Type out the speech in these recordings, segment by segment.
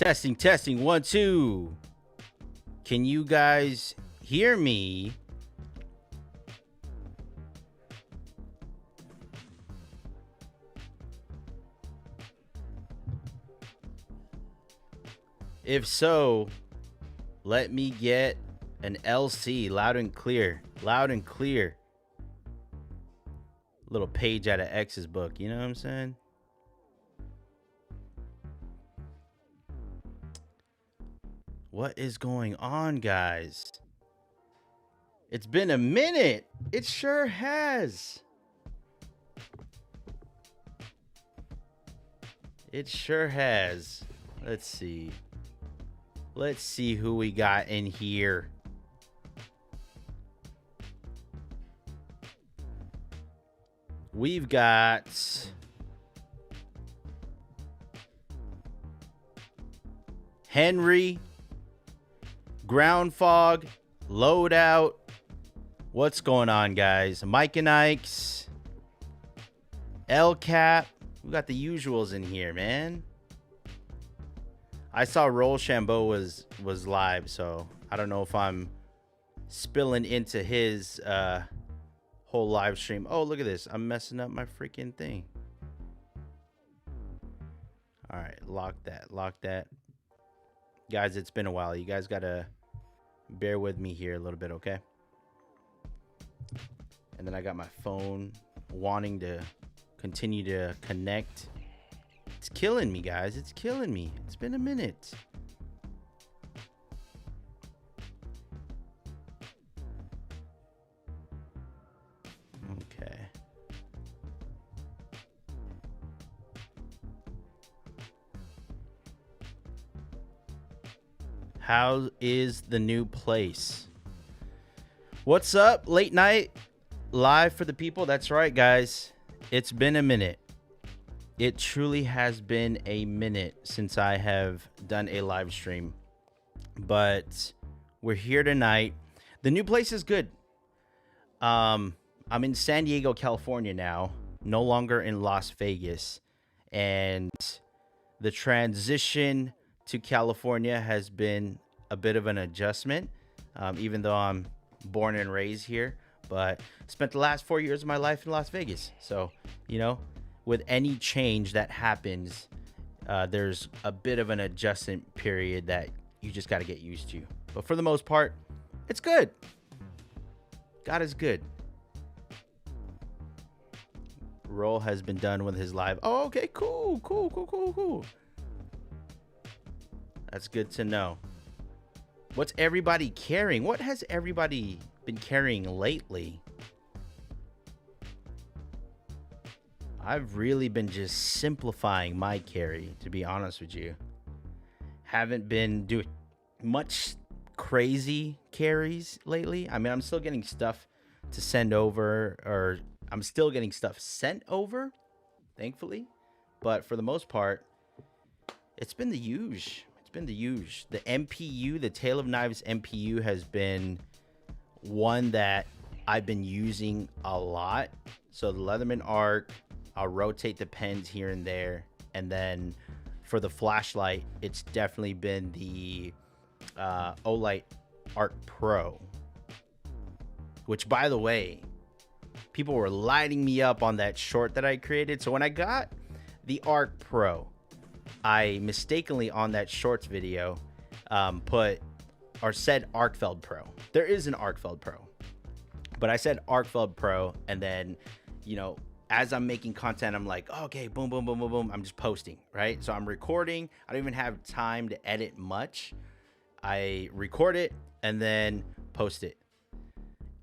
Testing, testing, 1, 2. Can you guys hear me? If so, let me get an LC, loud and clear. Loud and clear. Little page out of X's book, you know what I'm saying? What is going on, guys? It's been a minute. It sure has. It sure has. Let's see. Let's see who we got in here. We've got Henry, Ground Fog, Loadout. What's going on, guys? Mike and Ike's, El Cap. We got the usuals in here, man. I saw Roll Shambo was live, so I don't know if I'm spilling into his whole live stream. Oh, look at this. I'm messing up my freaking thing. All right, lock that. Guys, it's been a while. You guys got to bear with me here a little bit, okay? And then I got my phone wanting to continue to connect. It's killing me, guys. It's killing me. It's been a minute. Okay. How is the new place? What's up? Late night live for the people. That's right, guys. It's been a minute. It truly has been a minute since I have done a live stream, but we're here tonight. The new place is good. I'm in San Diego, California now, no longer in Las Vegas, and the transition to California has been a bit of an adjustment, even though I'm born and raised here, but spent the last 4 years of my life in Las Vegas. So, you know, with any change that happens, there's a bit of an adjustment period that you just got to get used to. But for the most part, it's good. God is good. Roll has been done with his live. Oh, okay, cool. That's good to know. What's everybody carrying? What has everybody been carrying lately? I've really been just simplifying my carry, to be honest with you. Haven't been doing much crazy carries lately. I mean, I'm still getting stuff to send over, or I'm still getting stuff sent over, thankfully. But for the most part, it's been the usual. The MPU, the Tale of Knives MPU, has been one that I've been using a lot. So the Leatherman Arc, I'll rotate the pens here and there. And then for the flashlight, it's definitely been the Olight Arc Pro. Which, by the way, people were lighting me up on that short that I created. So when I got the Arc Pro, I mistakenly on that shorts video said Arcfeld Pro. There is an Arcfeld Pro, but I said Arcfeld Pro, and then, you know, as I'm making content, I'm like, okay, boom, I'm just posting, right? So I'm recording. I don't even have time to edit much. I record it and then post it.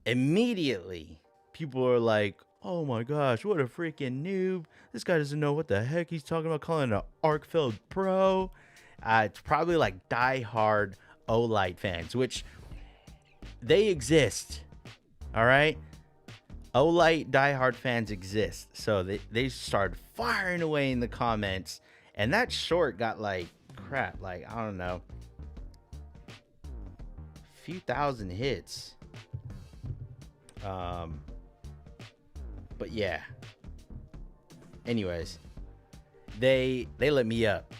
Immediately, people are like, oh my gosh, what a freaking noob. This guy doesn't know what the heck he's talking about calling it an Arcfeld Pro. It's probably like die-hard Olight fans, which they exist. All right? Olight die-hard fans exist. So they started firing away in the comments. And that short got like crap. Like, I don't know. A few thousand hits. But yeah. Anyways, they let me up.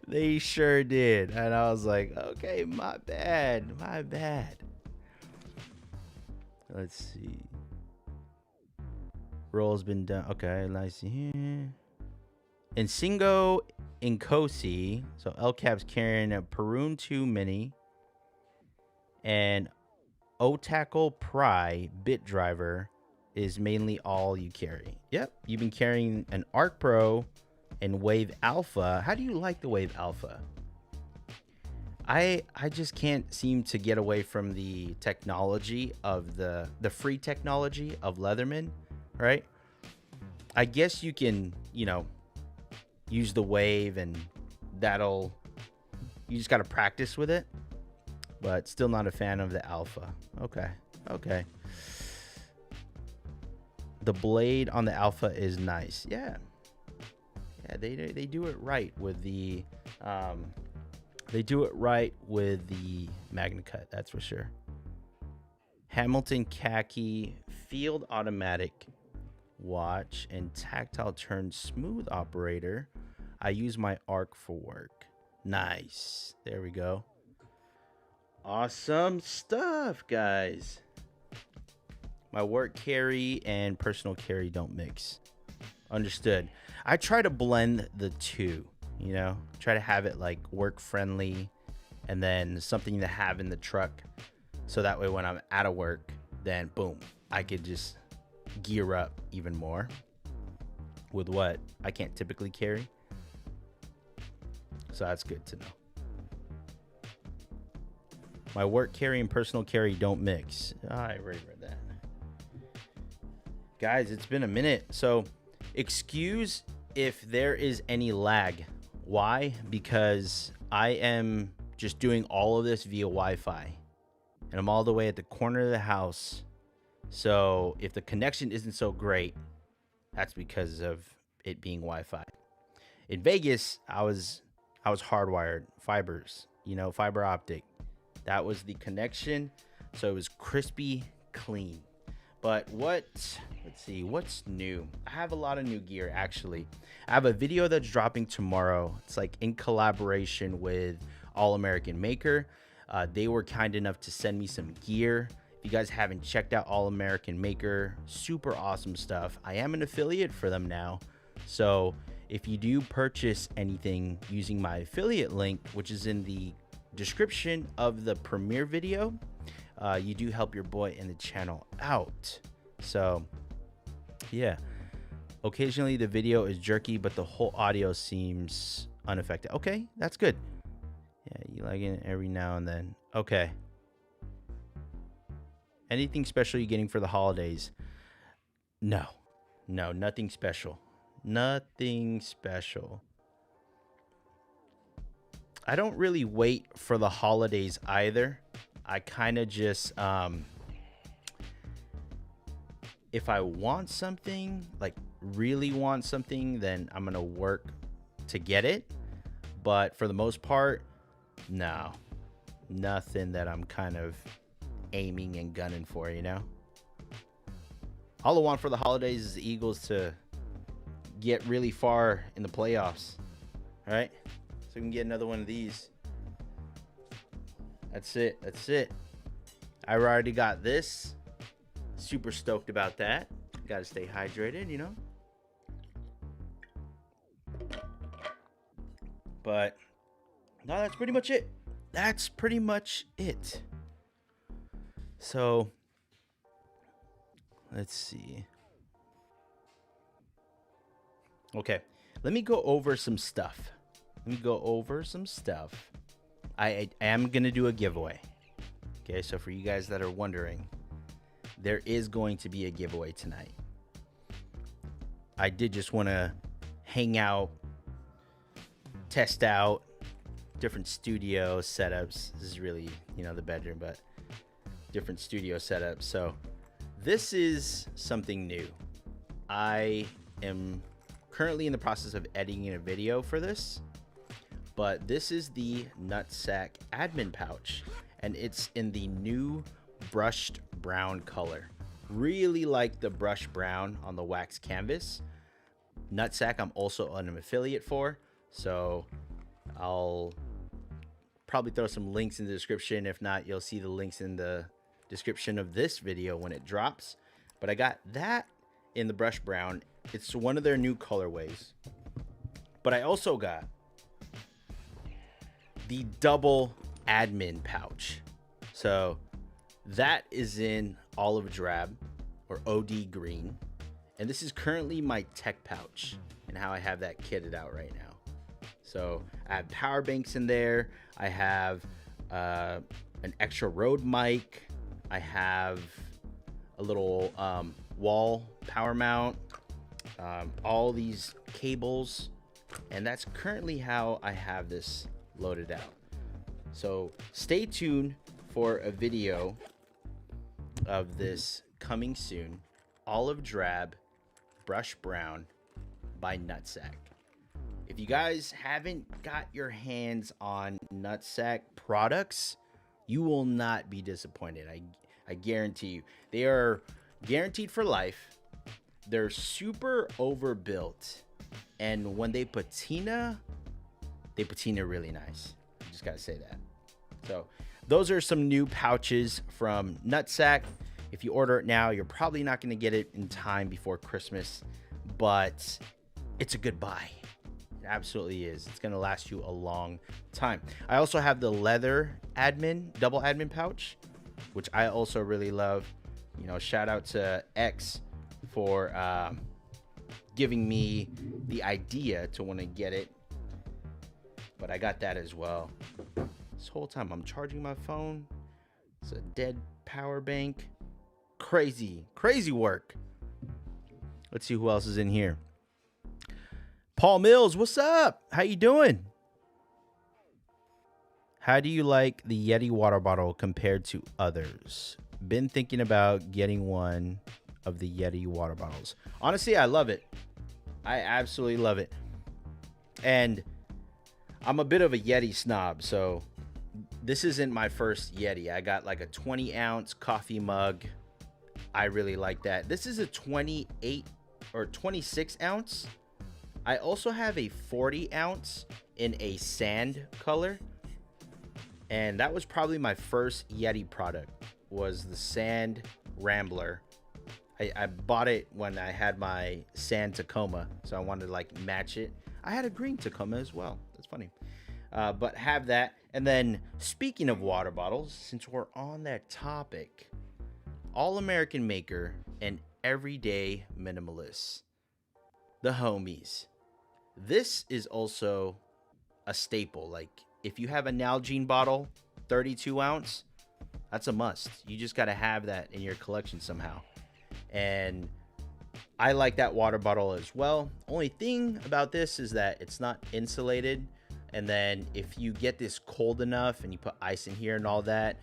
They sure did. And I was like, okay, my bad. My bad. Let's see. Roll's been done. Okay, let's see here. Nsingo Nkosi. So El Cap's carrying a Perun 2 Mini. And O-Tackle Pry Bit Driver is mainly all you carry. Yep, you've been carrying an Arc Pro and Wave Alpha. How do you like the Wave Alpha? I just can't seem to get away from the technology of the free technology of Leatherman, right? I guess you can, you know, use the Wave and you just got to practice with it, but still not a fan of the Alpha. Okay. The blade on the Alpha is nice. Yeah, they do it right with the Magna Cut, that's for sure. Hamilton Khaki field automatic watch and tactile turn smooth operator. I use my Arc for work. Nice. There we go. Awesome stuff, guys. My work carry and personal carry don't mix. Understood. I try to blend the two, you know, try to have it like work friendly and then something to have in the truck. So that way when I'm out of work, then boom, I could just gear up even more with what I can't typically carry. So that's good to know. My work carry and personal carry don't mix. I already read that. Guys, it's been a minute. So excuse if there is any lag. Why? Because I am just doing all of this via Wi-Fi. And I'm all the way at the corner of the house. So if the connection isn't so great, that's because of it being Wi-Fi. In Vegas, I was hardwired fibers, you know, fiber optic. That was the connection. So it was crispy clean. But let's see, what's new? I have a lot of new gear, actually. I have a video that's dropping tomorrow. It's like in collaboration with All American Maker. They were kind enough to send me some gear. If you guys haven't checked out All American Maker, super awesome stuff. I am an affiliate for them now. So if you do purchase anything using my affiliate link, which is in the description of the premiere video, you do help your boy and the channel out. So yeah, occasionally the video is jerky, but the whole audio seems unaffected. Okay, that's good. Yeah, you like it every now and then. Okay. Anything special you getting for the holidays? No, nothing special. Nothing special. I don't really wait for the holidays either. I kind of just, if I want something, like really want something, then I'm going to work to get it. But for the most part, no, nothing that I'm kind of aiming and gunning for, you know? All I want for the holidays is the Eagles to get really far in the playoffs. All right? So we can get another one of these. That's it. I already got this. Super stoked about that. Got to stay hydrated, you know? But no, that's pretty much it. So let's see. Okay, let me go over some stuff. I am going to do a giveaway. Okay, so for you guys that are wondering, there is going to be a giveaway tonight. I did just want to hang out, test out different studio setups. This is really, you know, the bedroom, but different studio setups. So this is something new. I am currently in the process of editing a video for this, but this is the Nutsack admin pouch, and it's in the new brushed brown color. Really like the brushed brown on the wax canvas. Nutsack I'm also an affiliate for, so I'll probably throw some links in the description. If not, you'll see the links in the description of this video when it drops. But I got that in the brush brown. It's one of their new colorways. But I also got the double admin pouch. So that is in olive drab or OD green. And this is currently my tech pouch and how I have that kitted out right now. So I have power banks in there. I have an extra Rode mic. I have a little wall power mount, all these cables, and that's currently how I have this loaded out. So stay tuned for a video of this coming soon. Olive drab, brush brown by Nutsack. If you guys haven't got your hands on Nutsack products, you will not be disappointed. I guarantee you. They are guaranteed for life. They're super overbuilt. And when they patina really nice. You just gotta say that. So those are some new pouches from Nutsack. If you order it now, you're probably not gonna get it in time before Christmas, but it's a good buy. It absolutely is. It's gonna last you a long time. I also have the leather double admin pouch, which I also really love. You know, shout out to X for giving me the idea to want to get it. But I got that as well. This whole time I'm charging my phone. It's a dead power bank. Crazy work. Let's see who else is in here. Paul Mills, what's up? How you doing? How do you like the Yeti water bottle compared to others? Been thinking about getting one of the Yeti water bottles. Honestly, I love it. I absolutely love it. And I'm a bit of a Yeti snob, so this isn't my first Yeti. I got like a 20-ounce coffee mug. I really like that. This is a 28 or 26 ounce. I also have a 40 ounce in a sand color. And that was probably my first Yeti product, was the Sand Rambler. I bought it when I had my sand Tacoma, so I wanted to like match it. I had a green Tacoma as well. That's funny. But have that. And then speaking of water bottles, since we're on that topic, all-American maker and everyday minimalist, the homies. This is also a staple. Like if you have a Nalgene bottle, 32 ounce, that's a must. You just got to have that in your collection somehow. And I like that water bottle as well. Only thing about this is that it's not insulated. And then if you get this cold enough and you put ice in here and all that,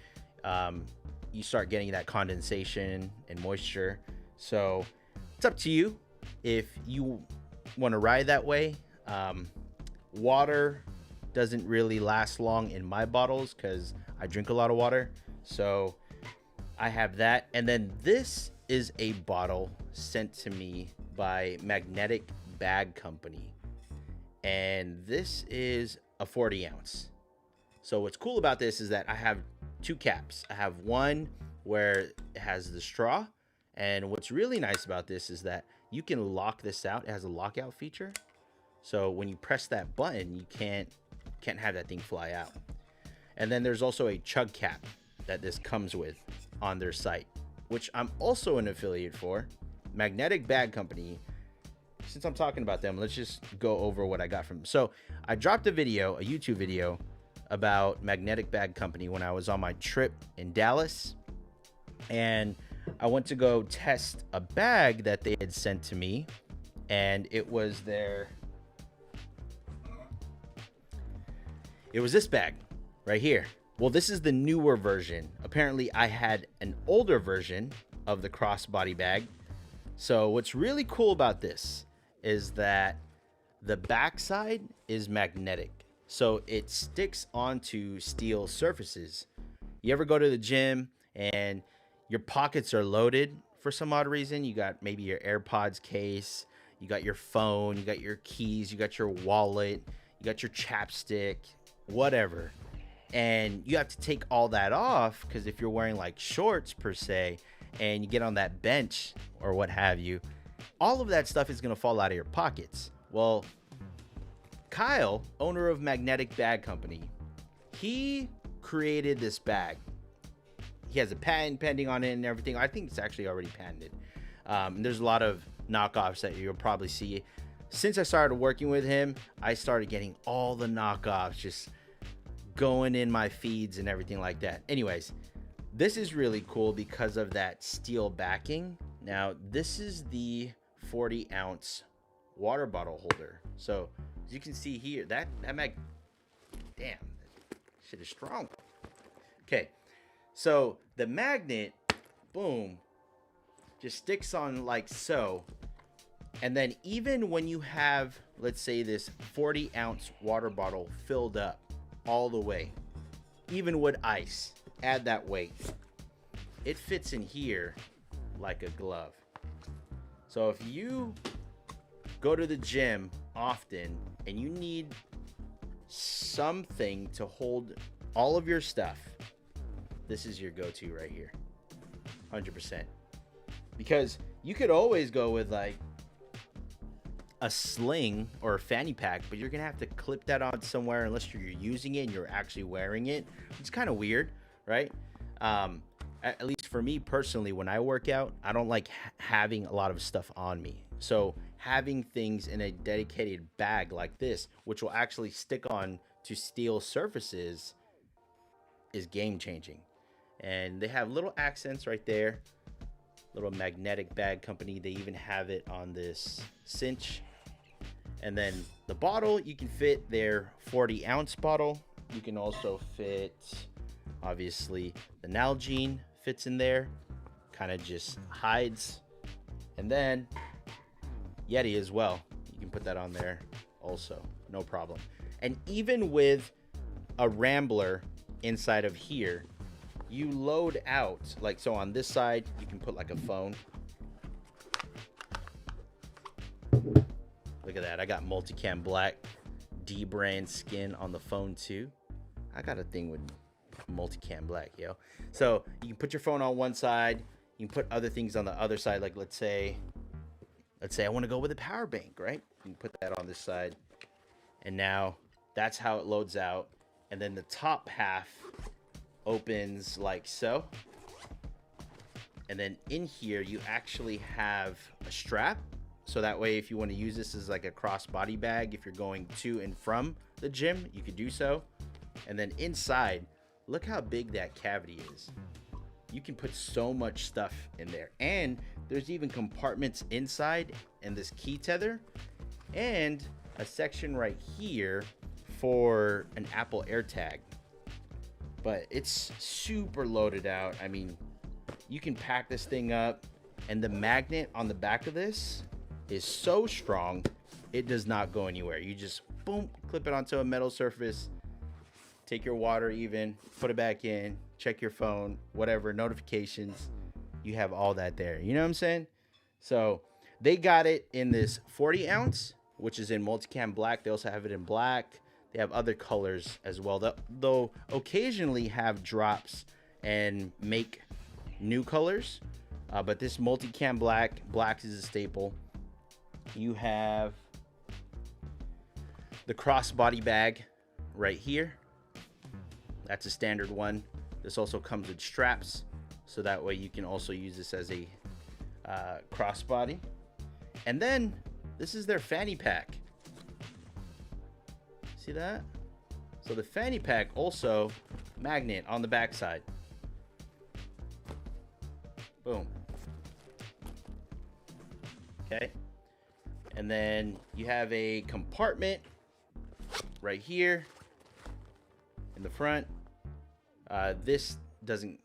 you start getting that condensation and moisture. So it's up to you if you want to ride that way. Water doesn't really last long in my bottles because I drink a lot of water. So I have that. And then this is a bottle sent to me by Magnetic Bag Company. And this is a 40 ounce. So what's cool about this is that I have two caps. I have one where it has the straw. And what's really nice about this is that you can lock this out. It has a lockout feature. So when you press that button, you can't have that thing fly out. And then there's also a chug cap that this comes with on their site, which I'm also an affiliate for, Magnetic Bag Company. Since I'm talking about them, let's just go over what I got from them. So I dropped a YouTube video about Magnetic Bag Company when I was on my trip in Dallas. And I went to go test a bag that they had sent to me. And it was this bag right here. Well, this is the newer version. Apparently, I had an older version of the crossbody bag. So what's really cool about this is that the backside is magnetic. So it sticks onto steel surfaces. You ever go to the gym and your pockets are loaded for some odd reason? You got maybe your AirPods case, you got your phone, you got your keys, you got your wallet, you got your chapstick, whatever. And you have to take all that off because if you're wearing like shorts per se and you get on that bench or what have you, all of that stuff is going to fall out of your pockets. Well, Kyle, owner of Magnetic Bag Company, he created this bag. He has a patent pending on it and everything. I think it's actually already patented. There's a lot of knockoffs that you'll probably see. Since I started working with him, I started getting all the knockoffs just going in my feeds and everything like that. Anyways, this is really cool because of that steel backing. Now, this is the 40-ounce water bottle holder. So, as you can see here, that damn, that shit is strong. Okay, so the magnet, boom, just sticks on like so. And then even when you have, let's say, this 40-ounce water bottle filled up all the way, even with ice, add that weight, it fits in here like a glove. So if you go to the gym often and you need something to hold all of your stuff, this is your go-to right here. 100%. Because you could always go with like a sling or a fanny pack, but you're gonna have to clip that on somewhere unless you're using it and you're actually wearing it. It's kind of weird, right? At least for me personally, when I work out, I don't like having a lot of stuff on me. So having things in a dedicated bag like this, which will actually stick on to steel surfaces, is game changing. And they have little accents right there. Little Magnetic Bag Company. They even have it on this cinch. And then the bottle, you can fit their 40-ounce bottle. You can also fit, obviously, the Nalgene fits in there. Kind of just hides. And then Yeti as well. You can put that on there also. No problem. And even with a Rambler inside of here, you load out, like so on this side, you can put like a phone. Look at that. I got Multicam Black D brand skin on the phone too. I got a thing with Multicam Black, yo. So you can put your phone on one side. You can put other things on the other side. Like let's say I want to go with a power bank, right? You can put that on this side. And now that's how it loads out. And then the top half opens like so. And then in here you actually have a strap, so that way if you want to use this as like a crossbody bag, if you're going to and from the gym, you could do so. And then inside, look how big that cavity is. You can put so much stuff in there, and there's even compartments inside and this key tether and a section right here for an Apple AirTag. But it's super loaded out. I mean, you can pack this thing up, and the magnet on the back of this is so strong, it does not go anywhere. You just, boom, clip it onto a metal surface, take your water even, put it back in, check your phone, whatever, notifications, you have all that there. You know what I'm saying? So they got it in this 40 ounce, which is in Multicam Black. They also have it in black. They have other colors as well, though occasionally have drops and make new colors. But this Multicam Black is a staple. You have the crossbody bag right here. That's a standard one. This also comes with straps, so that way you can also use this as a crossbody. And then this is their fanny pack. See that? So the fanny pack also magnet on the back side. Boom. Okay. And then you have a compartment right here in the front. This doesn't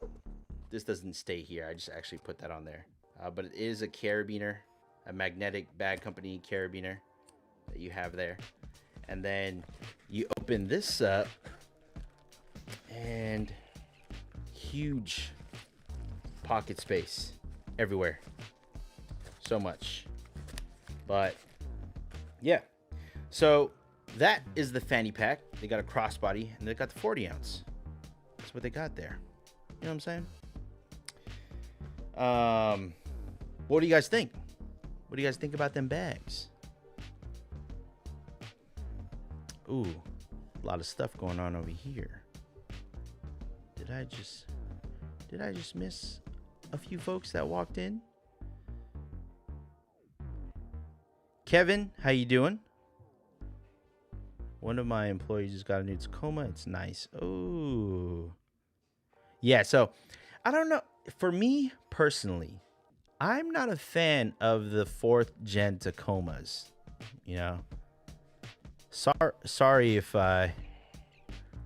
stay here. I just actually put that on there. But it is a carabiner, a Magnetic Bag Company carabiner that you have there. And then you open this up, and huge pocket space everywhere. So much. But yeah, so that is the fanny pack. They got a crossbody and they got the 40 ounce. That's what they got there. You know what I'm saying? What do you guys think? What do you guys think about them bags? Ooh, a lot of stuff going on over here. Did I just miss a few folks that walked in? Kevin, how you doing? One of my employees just got a new Tacoma. It's nice. Oh. Yeah, so I don't know. For me personally, I'm not a fan of the 4th gen Tacomas. You know? Sorry if I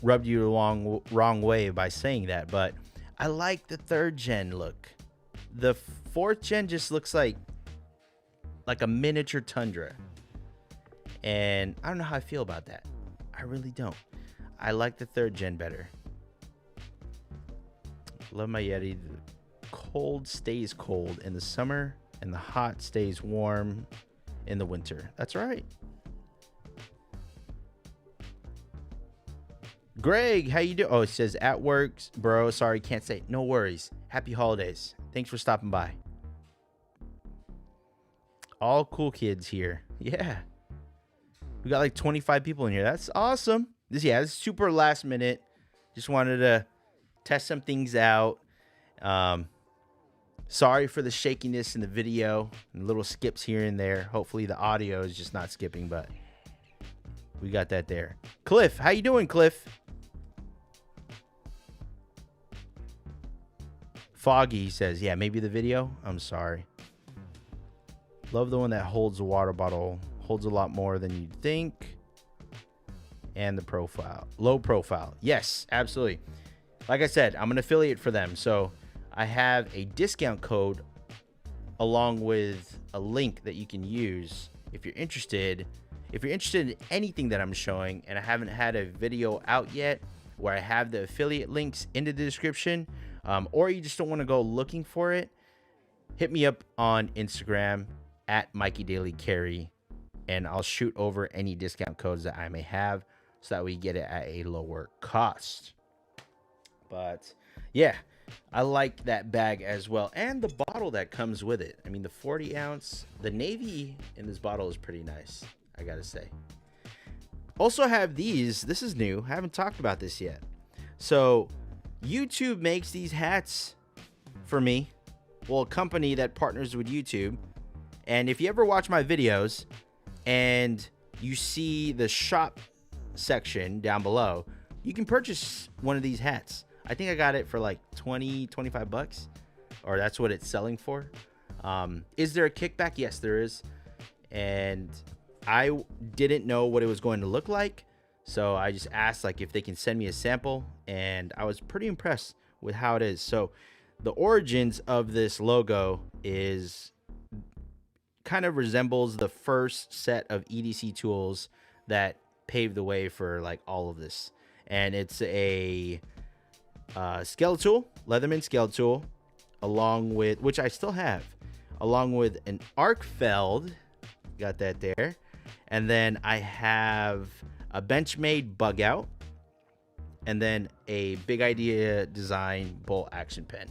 rubbed you the wrong way by saying that, but I like the 3rd gen look. The 4th gen just looks like a miniature Tundra. And I don't know how I feel about that. I really don't. I like the 3rd gen better. Love my Yeti. The cold stays cold in the summer and the hot stays warm in the winter. That's right. Greg, how you doing? Oh, it says at work, bro. Sorry, can't say. No worries. Happy holidays. Thanks for stopping by. All cool kids here. Yeah. We got like 25 people in here. That's awesome. This is super last minute. Just wanted to test some things out. Sorry for the shakiness in the video and little skips here and there. Hopefully the audio is just not skipping, but we got that there. Cliff, how you doing, Cliff? Foggy says, yeah, maybe the video. I'm sorry. Love the one that holds a water bottle. Holds a lot more than you'd think. And the profile. Low profile. Yes, absolutely. Like I said, I'm an affiliate for them. So I have a discount code along with a link that you can use if you're interested. If you're interested in anything that I'm showing and I haven't had a video out yet where I have the affiliate links in the description, or you just don't want to go looking for it, hit me up on Instagram at Mikey Daily Carry, and I'll shoot over any discount codes that I may have so that we get it at a lower cost. But yeah, I like that bag as well. And the bottle that comes with it. I mean, the 40 ounce, the navy in this bottle is pretty nice, I gotta say. Also have these. This is new. I haven't talked about this yet. So YouTube makes these hats for me. Well, a company that partners with YouTube. And if you ever watch my videos and you see the shop section down below, you can purchase one of these hats. I think I got it for like 20, 25 bucks, or that's what it's selling for. Is there a kickback? Yes, there is. And I didn't know what it was going to look like. So I just asked like if they can send me a sample, and I was pretty impressed with how it is. So the origins of this logo is kind of resembles the first set of EDC tools that paved the way for like all of this. And it's a scale tool, Leatherman scale tool, along with, which I still have, along with an Arkfeld, got that there. And then I have a Benchmade bug out, and then a Big Idea Design bolt action pen.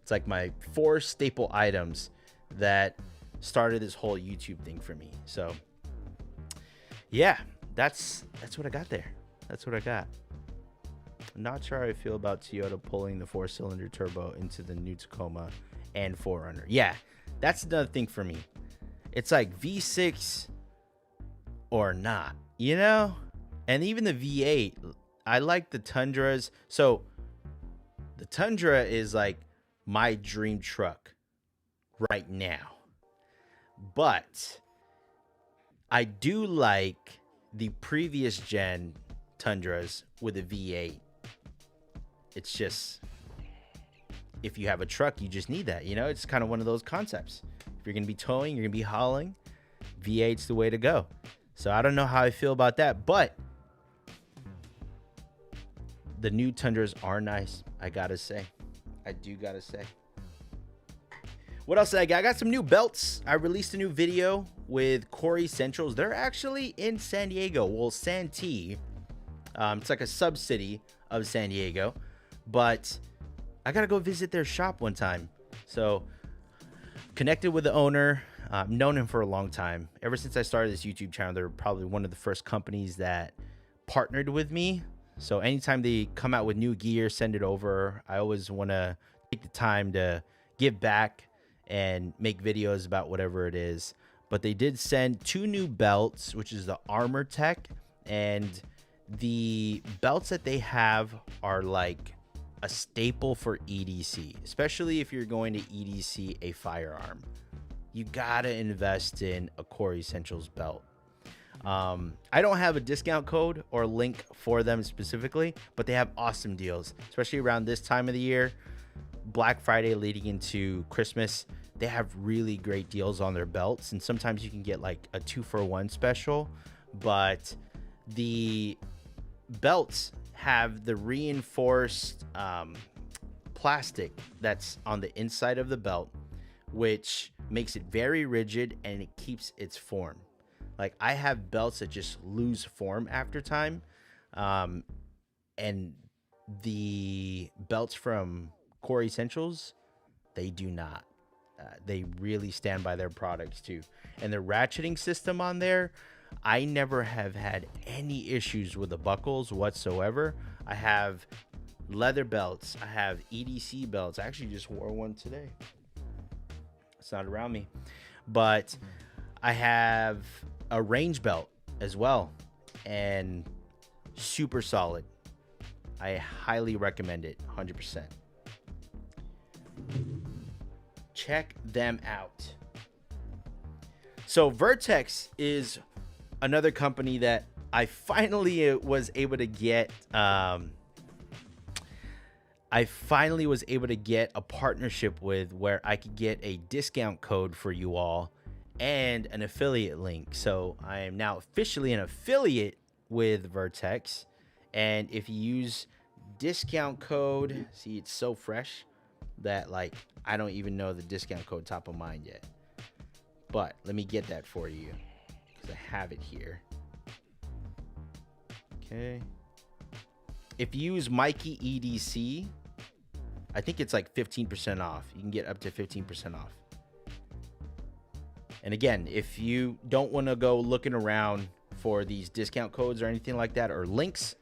It's like my 4 staple items that started this whole YouTube thing for me. So yeah, that's what I got there. That's what I got. I'm not sure how I feel about Toyota pulling the 4-cylinder turbo into the new Tacoma and 4Runner. Yeah, that's another thing for me. It's like V6 or not, you know? And even the V8, I like the Tundras. So the Tundra is like my dream truck right now. But I do like the previous gen Tundras with a V8. It's just, if you have a truck, you just need that, you know? It's kind of one of those concepts. If you're going to be towing, you're going to be hauling, V8's the way to go. So I don't know how I feel about that, but the new Tundras are nice, I gotta say. I do gotta say. What else did I got? I got some new belts. I released a new video with Core Essentials. They're actually in San Diego. Well, Santee. It's like a sub-city of San Diego. But I got to go visit their shop one time. So connected with the owner. Known him for a long time. Ever since I started this YouTube channel, they're probably one of the first companies that partnered with me. So anytime they come out with new gear, send it over. I always want to take the time to give back and make videos about whatever it is. But they did send 2 new belts, which is the Armor Tech, and the belts that they have are like a staple for EDC, especially if you're going to EDC a firearm. You gotta invest in a Core Essentials belt. I don't have a discount code or link for them specifically, but they have awesome deals, especially around this time of the year, Black Friday leading into Christmas. They have really great deals on their belts, and sometimes you can get like a 2-for-1 special. But the belts have the reinforced plastic that's on the inside of the belt, which makes it very rigid and it keeps its form. Like, I have belts that just lose form after time. And the belts from Core Essentials, they do not. They really stand by their products too. And the ratcheting system on there, I never have had any issues with the buckles whatsoever. I have leather belts. I have EDC belts. I actually just wore one today. It's not around me. But I have a range belt as well, and super solid. I highly recommend it, 100%. Check them out. So Vertx is another company that I finally was able to get. I finally was able to get a partnership with, where I could get a discount code for you all and an affiliate link. So I am now officially an affiliate with Vertx. And if you use discount code, see, it's so fresh that like I don't even know the discount code top of mind yet. But let me get that for you because I have it here. Okay. If you use Mikey EDC, I think it's like 15% off. You can get up to 15% off. And again, if you don't want to go looking around for these discount codes or anything like that, or links,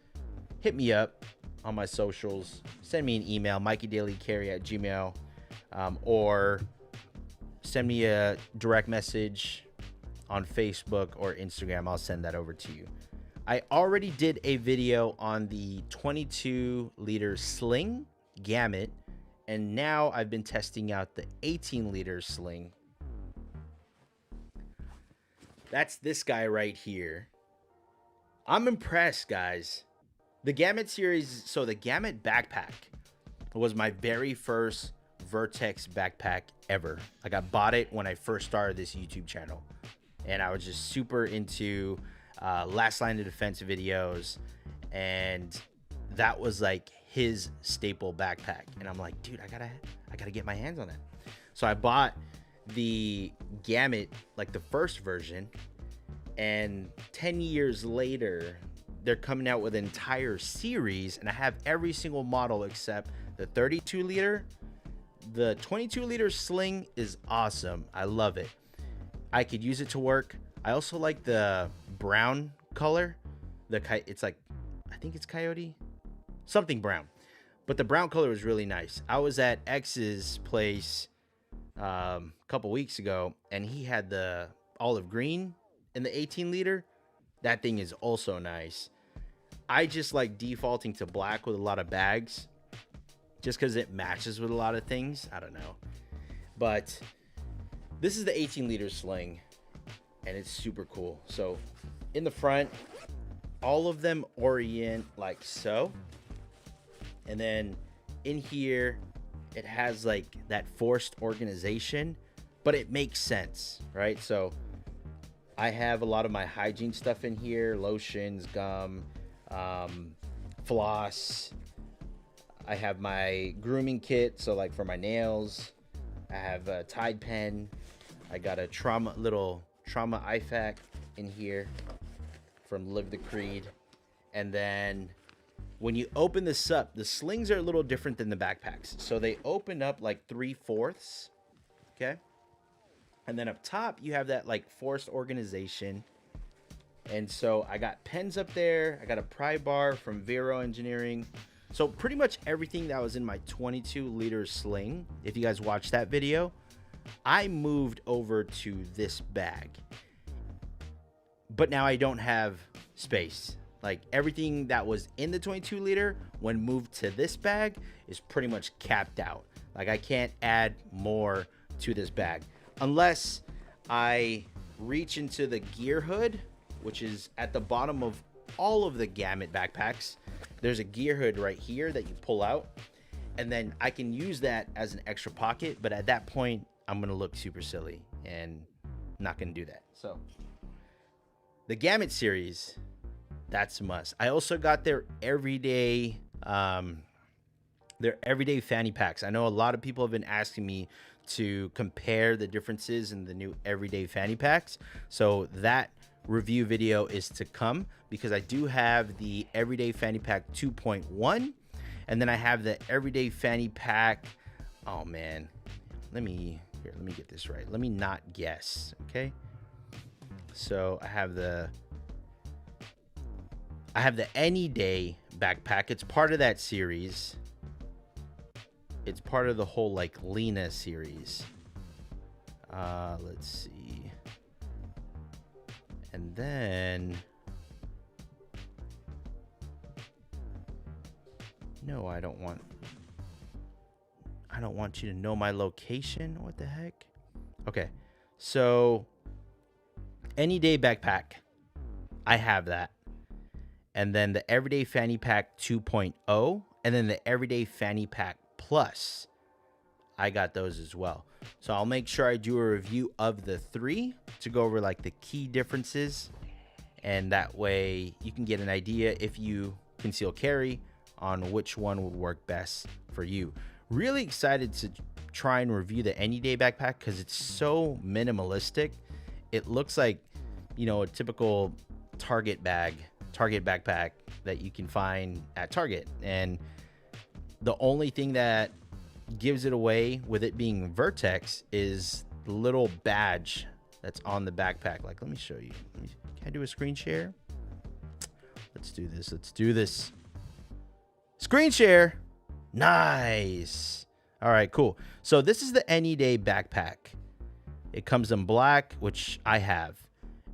hit me up on my socials. Send me an email, MikeyDailyCarry@gmail.com, or send me a direct message on Facebook or Instagram. I'll send that over to you. I already did a video on the 22-liter sling gamut, and now I've been testing out the 18-liter sling. That's this guy right here. I'm impressed, guys. The Gamut series, so the Gamut backpack was my very first Vertx backpack ever. Like, I bought it when I first started this YouTube channel, and I was just super into last line of defense videos, and that was like his staple backpack. And I'm like, dude, I gotta get my hands on that. So I bought the Gamut, like the first version, and 10 years later they're coming out with an entire series, and I have every single model except the 32-liter. The 22-liter sling is awesome. I love it. I could use it to work. I also like the brown color. It's like, I think it's coyote, something brown, but the brown color was really nice. I was at X's place a couple weeks ago, and he had the olive green in the 18-liter. That thing is also nice. I just like defaulting to black with a lot of bags just because it matches with a lot of things. I don't know. But this is the 18-liter sling, and it's super cool. So in the front, all of them orient like so. And then in here, it has like that forced organization, but it makes sense, right? So I have a lot of my hygiene stuff in here, lotions, gum, floss. I have my grooming kit, so like for my nails. I have a Tide pen. I got a little Trauma IFAK in here from Live the Creed. And then when you open this up, the slings are a little different than the backpacks. So they open up like 3/4. Okay. And then up top, you have that like forced organization. And so I got pens up there. I got a pry bar from Vero Engineering. So pretty much everything that was in my 22-liter sling, if you guys watched that video, I moved over to this bag. But now I don't have space. Like everything that was in the 22-liter when moved to this bag is pretty much capped out. Like I can't add more to this bag unless I reach into the gear hood, which is at the bottom of all of the Gamut backpacks. There's a gear hood right here that you pull out, and then I can use that as an extra pocket. But at that point, I'm gonna look super silly and not gonna do that. So the Gamut series, that's a must. I also got their everyday fanny packs. I know a lot of people have been asking me to compare the differences in the new everyday fanny packs. So that review video is to come, because I do have the everyday fanny pack 2.1, and then I have the everyday fanny pack. Oh man, let me get this right. Let me not guess. Okay. So I have the Any Day backpack. It's part of that series. It's part of the whole like Lena series. Let's see. And then no, I don't want you to know my location. What the heck? Okay. So Any Day backpack, I have that. And then the Everyday Fanny Pack 2.0, and then the Everyday Fanny Pack Plus, I got those as well. So I'll make sure I do a review of the three to go over like the key differences, and that way you can get an idea if you conceal carry on which one would work best for you. Really excited to try and review the Any Day backpack because it's so minimalistic. It looks like, you know, a typical Target backpack that you can find at Target. And the only thing that gives it away with it being Vertex is the little badge that's on the backpack. Like, let me show you. Can I do a screen share? Let's do this. Screen share. Nice. All right, cool. So this is the Any Day backpack. It comes in black, which I have.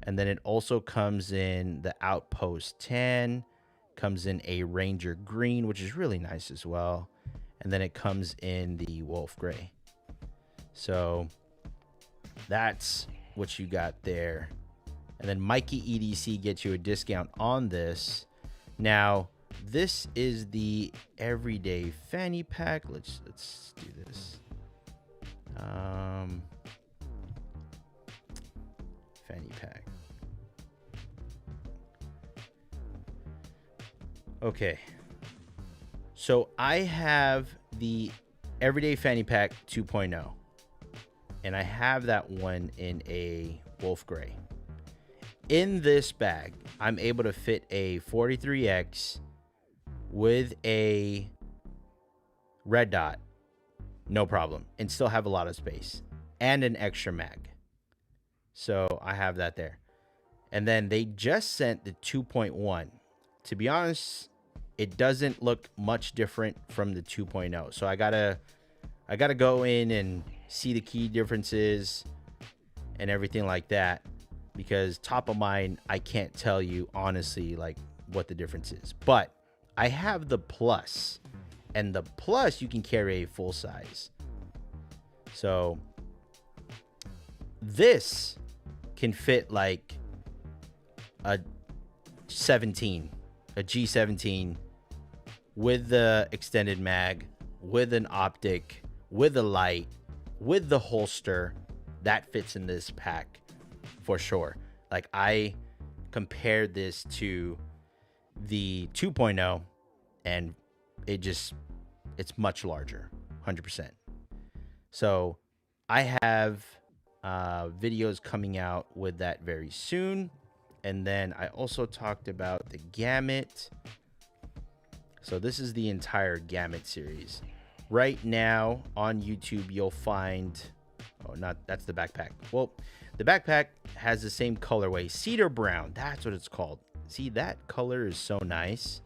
And then it also comes in the Outpost tan, comes in a Ranger green, which is really nice as well. And then it comes in the Wolf gray. So that's what you got there. And then Mikey EDC gets you a discount on this. Now, this is the Everyday Fanny Pack. Let's do this. Fanny Pack. Okay. So I have the Everyday Fanny Pack 2.0. And I have that one in a Wolf Gray. In this bag, I'm able to fit a 43X with a red dot, no problem, and still have a lot of space and an extra mag. So I have that there. And then they just sent the 2.1. To be honest, it doesn't look much different from the 2.0. So I gotta go in and see the key differences and everything like that, because top of mind, I can't tell you honestly like what the difference is. But I have the Plus, and the Plus you can carry a full size. So this can fit like a 17, a G17 with the extended mag, with an optic, with a light, with the holster. That fits in this pack for sure. Like, I compared this to the 2.0 and it's much larger, 100%. So I have videos coming out with that very soon. And then I also talked about the Gamut. So this is the entire Gamut series. Right now on YouTube, you'll find, oh, not, that's the backpack. Well, the backpack has the same colorway, cedar brown. That's what it's called. See, that color is so nice.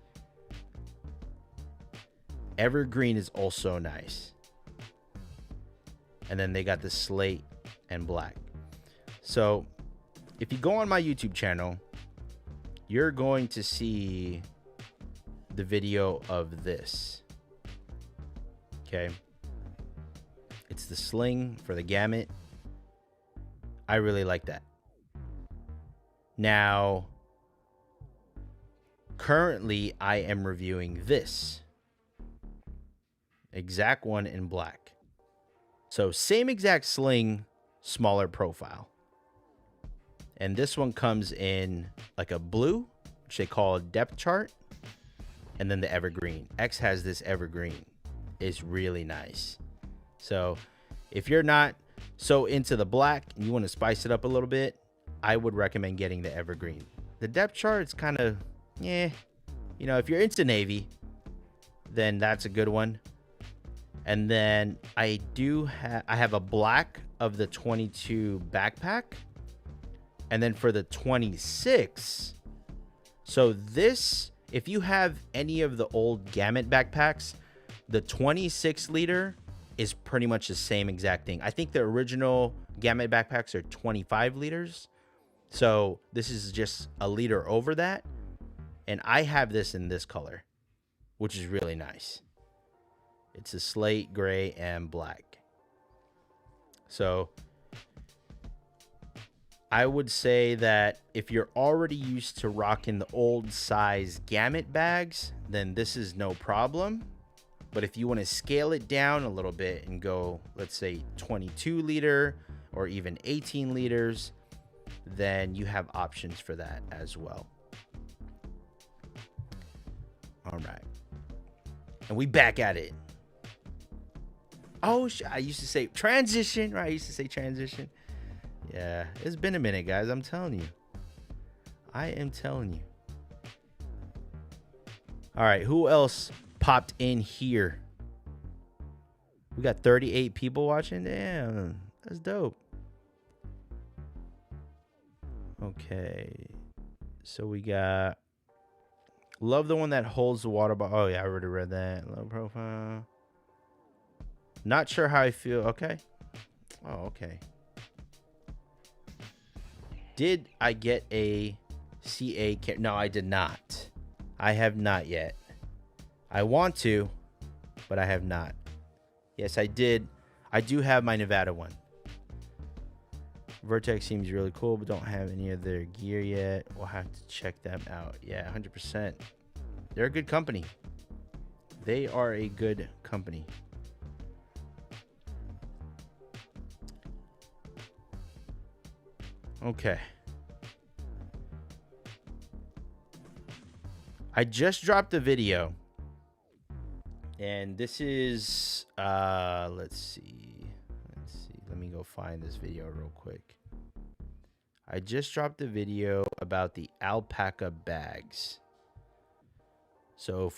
Evergreen is also nice. And then they got the slate and black. So if you go on my YouTube channel, you're going to see the video of this. Okay. It's the sling for the Gamut. I really like that. Now, currently I am reviewing this exact one in black. So same exact sling, smaller profile. And this one comes in like a blue, which they call depth chart. And then the evergreen. X has this evergreen. It's really nice. So if you're not so into the black and you want to spice it up a little bit, I would recommend getting the evergreen. The depth chart is kind of, yeah. You know, if you're into navy, then that's a good one. And then I have a black of the 22 backpack. And then for the 26, so this, if you have any of the old Gamut backpacks, the 26 liter is pretty much the same exact thing. I think the original Gamut backpacks are 25 liters. So this is just a liter over that. And I have this in this color, which is really nice. It's a slate, gray, and black. So I would say that if you're already used to rocking the old size Gamut bags, then this is no problem. But if you want to scale it down a little bit and go, let's say 22 liter or even 18 liters, then you have options for that as well. All right. And we back at it. Oh, I used to say transition, right? I used to say transition. Yeah, it's been a minute, guys. I'm telling you. I am telling you. All right, who else popped in here? We got 38 people watching. Damn, that's dope. Okay, so we got love the one that holds the water bottle. Oh yeah, I already read that. Low profile. Not sure how I feel. Okay. Oh, okay. Did I get a CA? No, I did not. I have not yet. I want to, but I have not. Yes, I did. I do have my Nevada one. Vertex seems really cool, but don't have any of their gear yet. We'll have to check them out. Yeah, 100%. They're a good company. They are a good company. Okay. I just dropped a video. And this is let's see. Let me go find this video real quick. I just dropped a video about the alpaca bags. So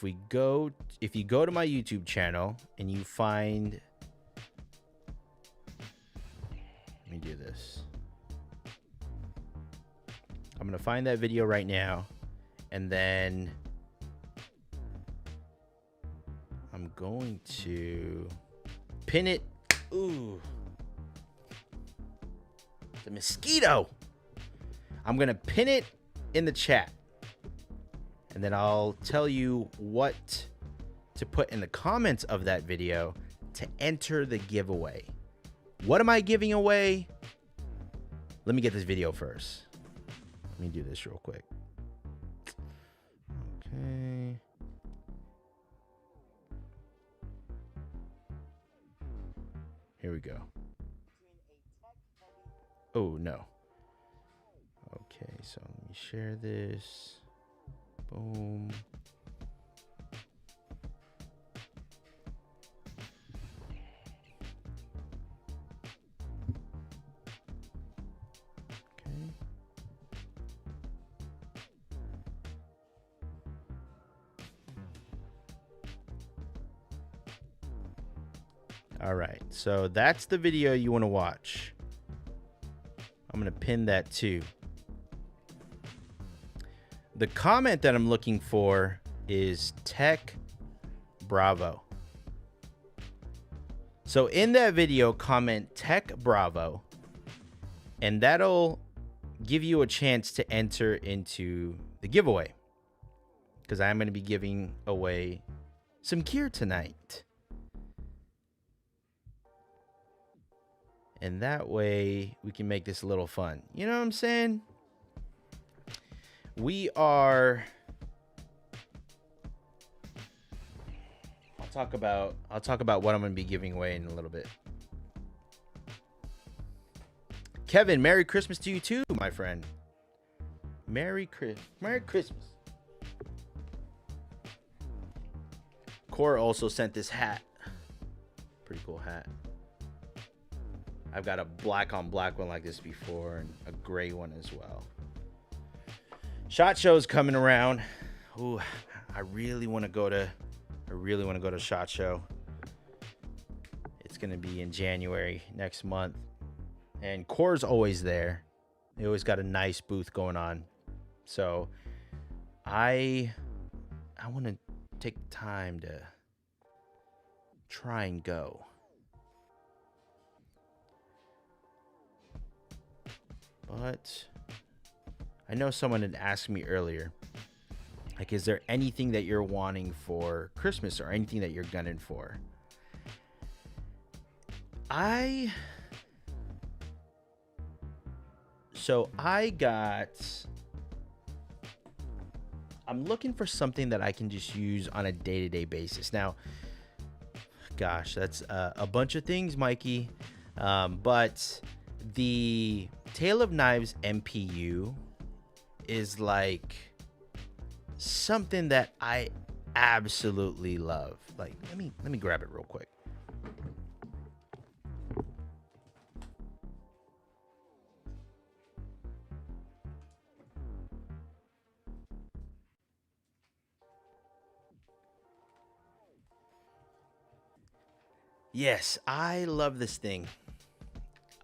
if you go to my YouTube channel and you find, let me do this. I'm going to find that video right now, and then I'm going to pin it. Ooh. It's a mosquito. I'm going to pin it in the chat. And then I'll tell you what to put in the comments of that video to enter the giveaway. What am I giving away? Let me get this video first. Let me do this real quick. Okay. Here we go. Oh, no. Okay, so let me share this. Boom. All right, so that's the video you want to watch. I'm going to pin that too. The comment that I'm looking for is Tech Bravo. So in that video, comment Tech Bravo, and that'll give you a chance to enter into the giveaway, because I'm going to be giving away some gear tonight. And that way we can make this a little fun. You know what I'm saying? We are... I'll talk about what I'm going to be giving away in a little bit. Kevin, Merry Christmas to you too, my friend. Merry Christmas. Cora also sent this hat. Pretty cool hat. I've got a black on black one like this before, and a gray one as well. SHOT Show's coming around. Ooh, I really want to go to SHOT Show. It's gonna be in January next month, and Core's always there. They always got a nice booth going on. So I want to take time to try and go. But I know someone had asked me earlier, like, is there anything that you're wanting for Christmas or anything that you're gunning for? I'm looking for something that I can just use on a day-to-day basis. Now, gosh, that's a bunch of things, Mikey. But the Tale of Knives MPU is like something that I absolutely love. Like, let me grab it real quick. Yes, I love this thing.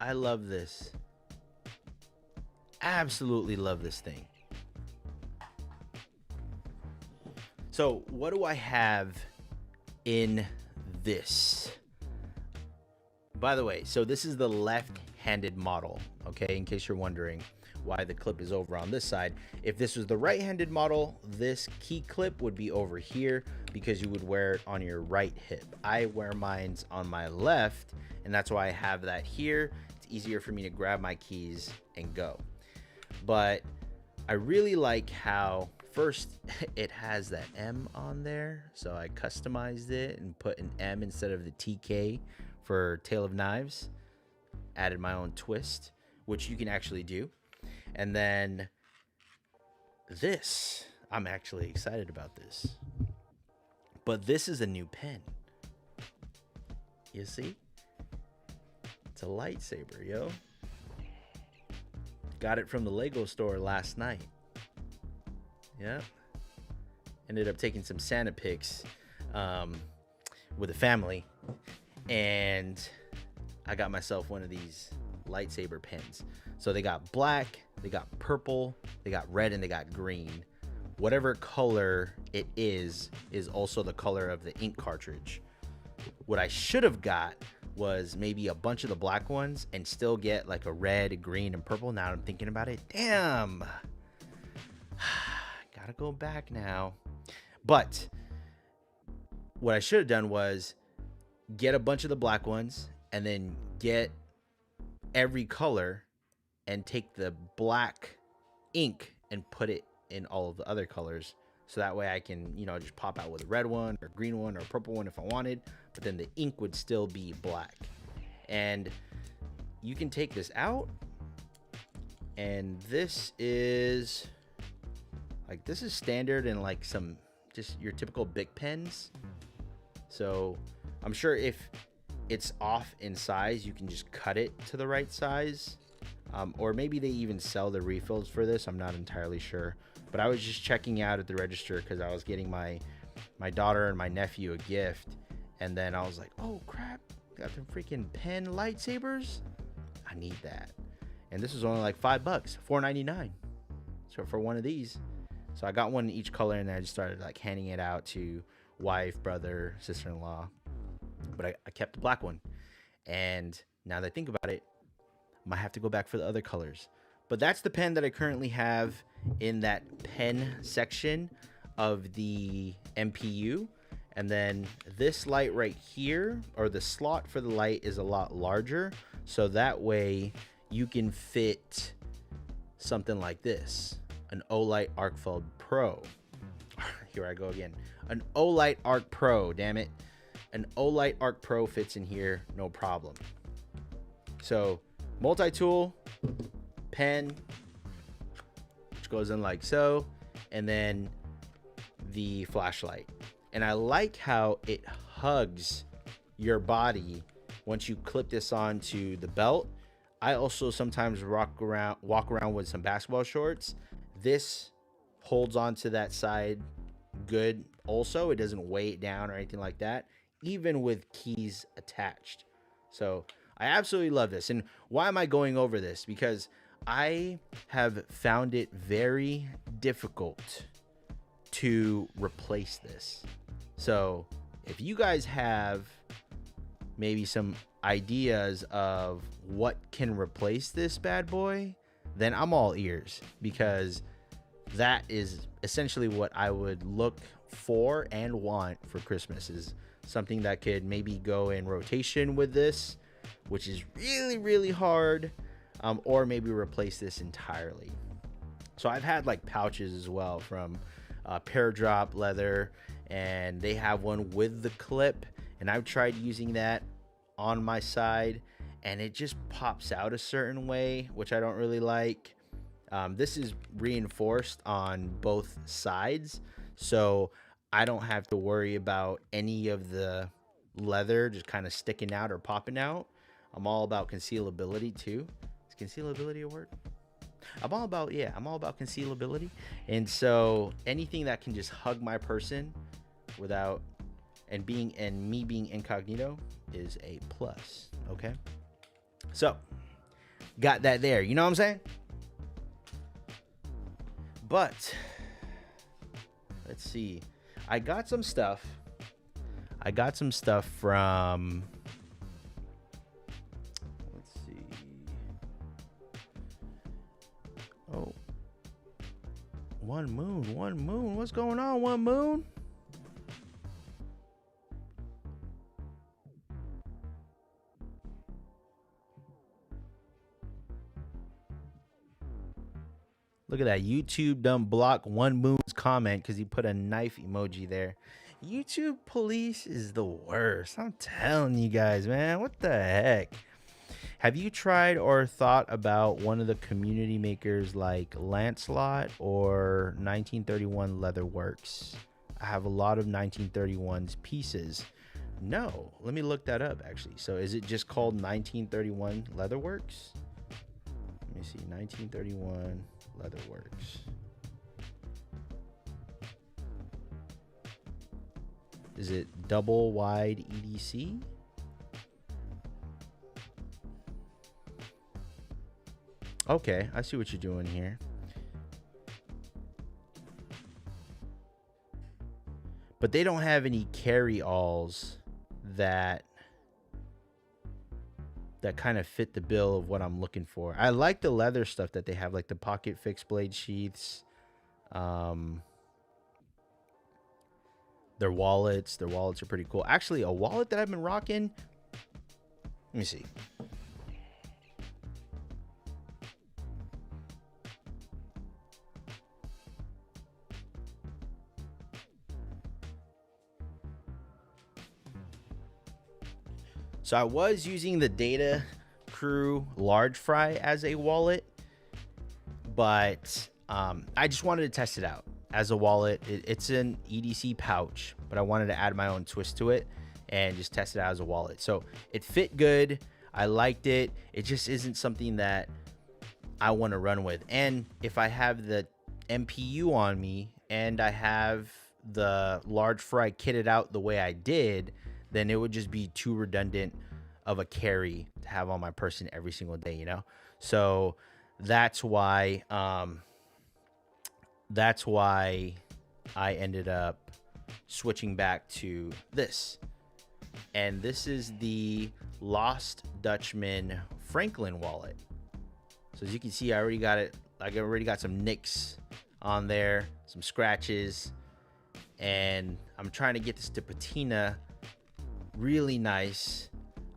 I love this. Absolutely love this thing. So what do I have in this? By the way, so this is the left-handed model, okay? In case you're wondering why the clip is over on this side. If this was the right-handed model, this key clip would be over here because you would wear it on your right hip. I wear mine's on my left, and that's why I have that here. It's easier for me to grab my keys and go. But I really like how first it has that M on there. So I customized it and put an M instead of the TK for Tale of Knives. Added my own twist, which you can actually do. And then this, I'm actually excited about this. But this is a new pen. You see? It's a lightsaber, yo. Got it from the Lego store last night. Yeah. Ended up taking some Santa pics with the family. And I got myself one of these lightsaber pens. So they got black, they got purple, they got red, and they got green. Whatever color it is also the color of the ink cartridge. What I should have got was maybe a bunch of the black ones and still get like a red, green, and purple. Now I'm thinking about it. Damn. Gotta go back now. But what I should have done was get a bunch of the black ones and then get every color and take the black ink and put it in all of the other colors. So that way I can, you know, just pop out with a red one or green one or purple one if I wanted, but then the ink would still be black. And you can take this out, and this is like, this is standard in like some just your typical Bic pens. So I'm sure if it's off in size, you can just cut it to the right size. Or maybe they even sell the refills for this. I'm not entirely sure. But I was just checking out at the register because I was getting my daughter and my nephew a gift. And then I was like, oh, crap. Got them freaking pen lightsabers. I need that. And this was only like $5, $4.99. So for one of these. So I got one in each color, and I just started like handing it out to wife, brother, sister-in-law. But I kept the black one. And now that I think about it, I might have to go back for the other colors. But that's the pen that I currently have in that pen section of the MPU. And then this light right here, or the slot for the light, is a lot larger. So that way you can fit something like this, an Olight Arcfeld Pro. Here I go again. An Olight Arc Pro, damn it. An Olight Arc Pro fits in here, no problem. So multi-tool, pen, which goes in like so, and then the flashlight. And I like how it hugs your body once you clip this onto the belt. I also sometimes walk around with some basketball shorts. This holds onto that side good also. It doesn't weigh it down or anything like that, even with keys attached. So I absolutely love this. And why am I going over this? Because I have found it very difficult to replace this. So if you guys have maybe some ideas of what can replace this bad boy, then I'm all ears, because that is essentially what I would look for and want for Christmas, is something that could maybe go in rotation with this, which is really, really hard, or maybe replace this entirely. So I've had like pouches as well from Pear Drop Leather, and they have one with the clip, and I've tried using that on my side, and it just pops out a certain way, which I don't really like. This is reinforced on both sides, so I don't have to worry about any of the leather just kind of sticking out or popping out. I'm all about concealability too. Is concealability a word? I'm all about concealability. And so anything that can just hug my person without me being incognito is a plus. Okay, so got that there, you know what I'm saying? But let's see, I got some stuff from, let's see, oh, One Moon, what's going on, One Moon? Look at that. YouTube done block One Moon's comment because he put a knife emoji there. YouTube police is the worst. I'm telling you guys, man. What the heck? Have you tried or thought about one of the community makers like Lancelot or 1931 Leatherworks? I have a lot of 1931's pieces. No. Let me look that up, actually. So is it just called 1931 Leatherworks? Let me see. 1931 Leatherworks. Is it double wide EDC? Okay, I see what you're doing here. But they don't have any carry-alls that kind of fit the bill of what I'm looking for. I like the leather stuff that they have, like the pocket fixed blade sheaths. Their wallets are pretty cool. Actually, a wallet that I've been rocking. Let me see. So I was using the Data Crew Large Fry as a wallet, but I just wanted to test it out as a wallet. It's an EDC pouch, but I wanted to add my own twist to it and just test it out as a wallet. So it fit good. I liked it. It just isn't something that I want to run with. And if I have the MPU on me and I have the Large Fry kitted out the way I did, then it would just be too redundant of a carry to have on my person every single day, you know? So that's why I ended up switching back to this. And this is the Lost Dutchman Franklin wallet. So as you can see, I already got it. I already got some nicks on there, some scratches, and I'm trying to get this to patina really nice.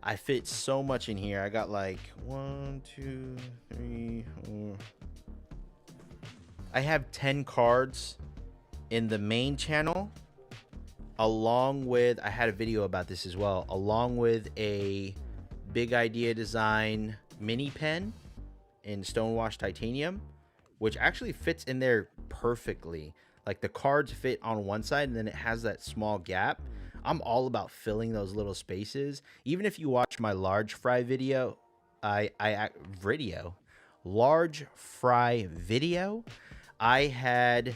I fit so much in here. I got like 1, 2, 3, 4. I have 10 cards in the main channel, along with, I had a video about this as well, along with a Big Idea Design mini pen in Stonewashed Titanium, which actually fits in there perfectly. Like the cards fit on one side and then it has that small gap. I'm all about filling those little spaces. Even if you watch my large fry video, large fry video, I had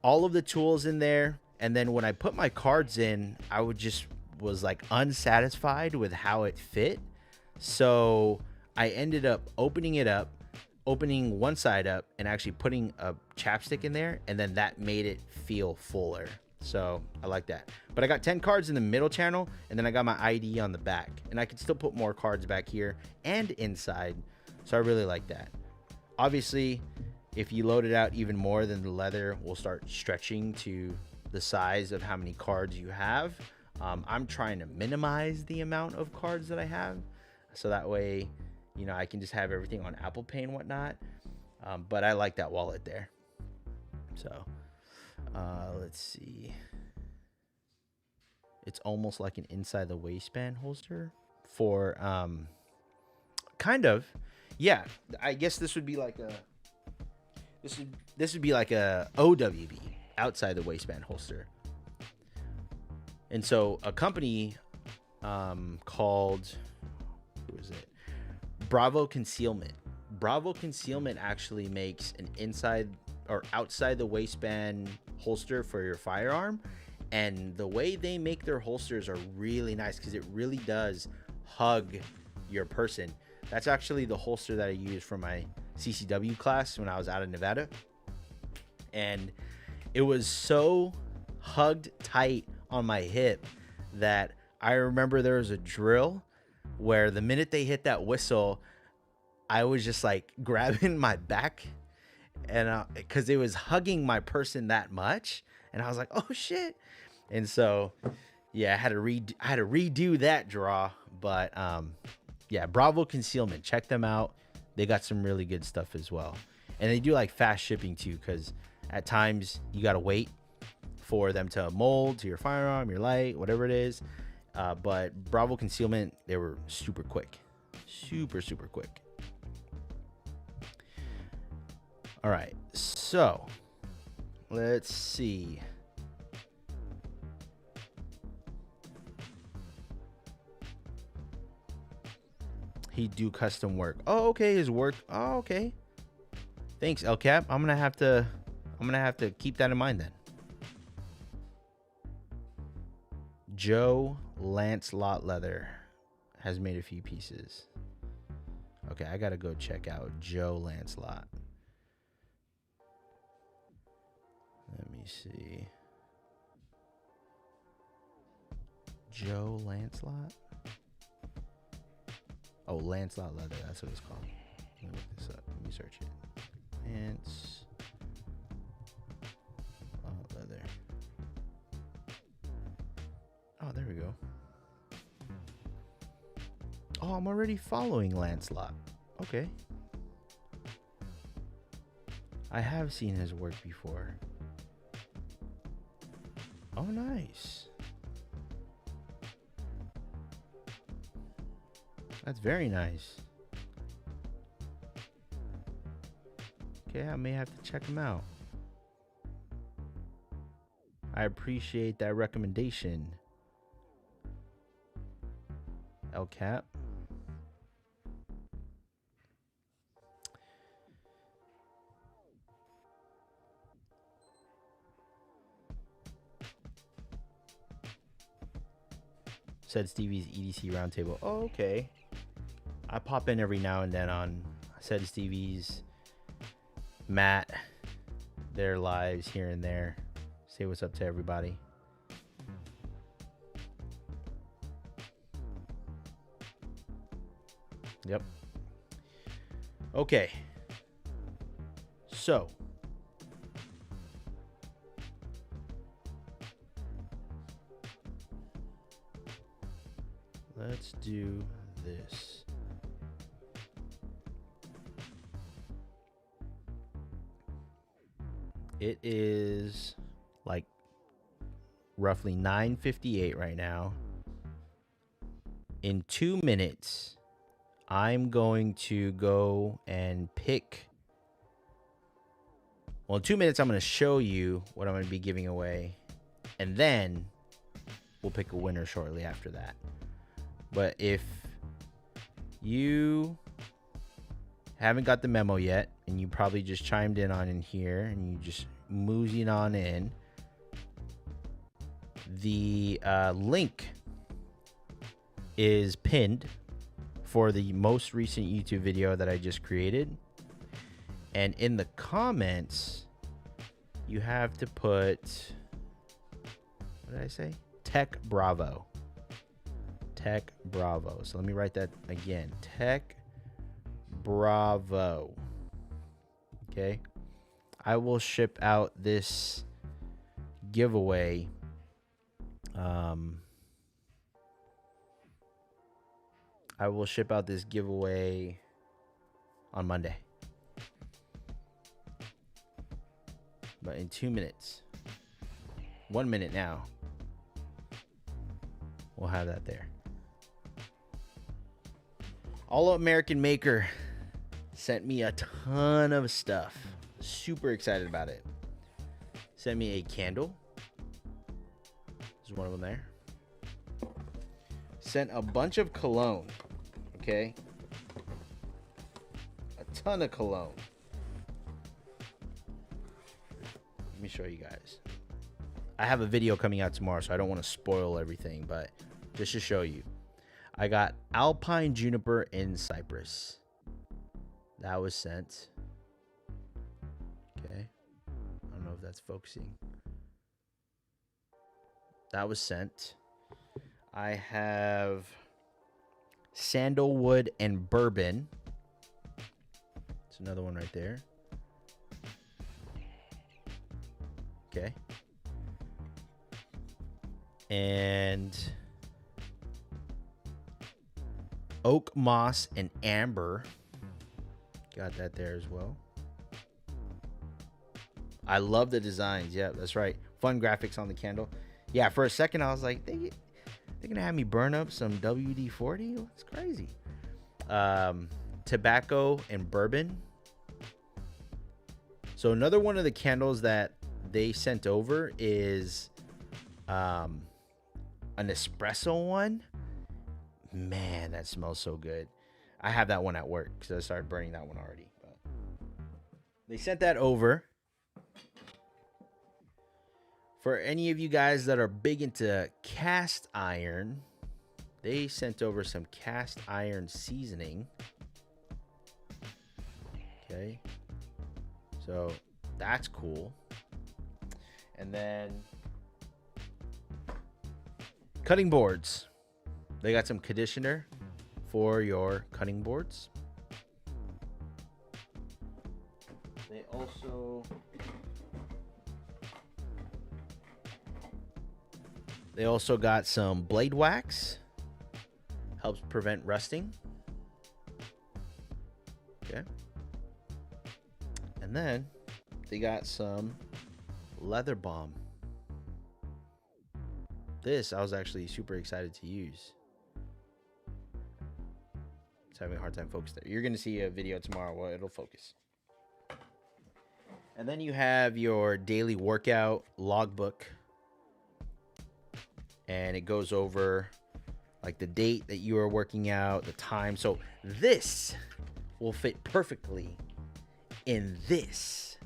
all of the tools in there. And then when I put my cards in, I was like unsatisfied with how it fit. So I ended up opening one side up and actually putting a chapstick in there, and then that made it feel fuller. So I like that. But I got 10 cards in the middle channel, and then I got my ID on the back, and I could still put more cards back here and inside. So I really like that. Obviously, if you load it out even more, then the leather will start stretching to the size of how many cards you have. I'm trying to minimize the amount of cards that I have, so that way, you know, I can just have everything on Apple Pay and whatnot. But I like that wallet there. So let's see. It's almost like an inside the waistband holster for kind of. Yeah, I guess this would be like a this would be like a OWB, outside the waistband holster. And so a company called, who is it? Bravo Concealment. Bravo Concealment actually makes an inside or outside the waistband holster for your firearm. And the way they make their holsters are really nice because it really does hug your person. That's actually the holster that I used for my CCW class when I was out of Nevada. And it was so hugged tight on my hip that I remember there was a drill where the minute they hit that whistle, I was just like grabbing my back, and because it was hugging my person that much, and I was like, oh shit. And so yeah, I had to redo that draw. But yeah, Bravo Concealment, check them out. They got some really good stuff as well, and they do like fast shipping too, because at times you got to wait for them to mold to your firearm, your light, whatever it is. But Bravo Concealment, they were super quick. Super quick. All right, so let's see. He do custom work. Oh, okay, his work. Oh, okay. Thanks, El Cap. I'm gonna have to keep that in mind then. Joe Lancelot Leather has made a few pieces. Okay, I gotta go check out Joe Lancelot. Let me see. Joe Lancelot? Oh, Lancelot Leather. That's what it's called. Let me look this up. Let me search it. Lancelot Leather. Oh, there we go. Oh, I'm already following Lancelot. Okay. I have seen his work before. Oh, nice. That's very nice. Okay, I may have to check him out. I appreciate that recommendation, El Cap. Said Stevie's EDC Roundtable. Oh, okay. I pop in every now and then on Said Stevie's, Matt, their lives here and there. Say what's up to everybody. Yep. Okay. So. Let's do this. It is like roughly 9:58 right now. In 2 minutes, I'm going to go and pick. Well, in 2 minutes, I'm going to show you what I'm going to be giving away. And then we'll pick a winner shortly after that. But if you haven't got the memo yet, and you probably just chimed in on in here, and you just moving on in, the link is pinned for the most recent YouTube video that I just created. And in the comments, you have to put, what did I say? Tech Bravo. Tech Bravo. So let me write that again. Tech Bravo. Okay. I will ship out this giveaway. I will ship out this giveaway on Monday. But in 2 minutes, 1 minute now, we'll have that there. All American Maker sent me a ton of stuff. Super excited about it. Sent me a candle. There's one of them there. Sent a bunch of cologne. Okay. A ton of cologne. Let me show you guys. I have a video coming out tomorrow, so I don't want to spoil everything, but just to show you. I got Alpine Juniper in Cyprus. That was sent. Okay. I don't know if that's focusing. That was sent. I have Sandalwood and Bourbon. It's another one right there. Okay. And Oak Moss and Amber. Got that there as well. I love the designs. Yeah, that's right. Fun graphics on the candle. Yeah, for a second I was like, they're gonna have me burn up some WD-40? That's crazy. Tobacco and Bourbon. So another one of the candles that they sent over is an espresso one. Man, that smells so good. I have that one at work because I started burning that one already. But they sent that over. For any of you guys that are big into cast iron, they sent over some cast iron seasoning. Okay. So that's cool. And then cutting boards. They got some conditioner for your cutting boards. They also got some blade wax. Helps prevent rusting. Okay. And then they got some leather balm. This I was actually super excited to use. It's having a hard time focusing there. You're going to see a video tomorrow where it'll focus. And then you have your daily workout logbook. And it goes over like the date that you are working out, the time. So this will fit perfectly in this.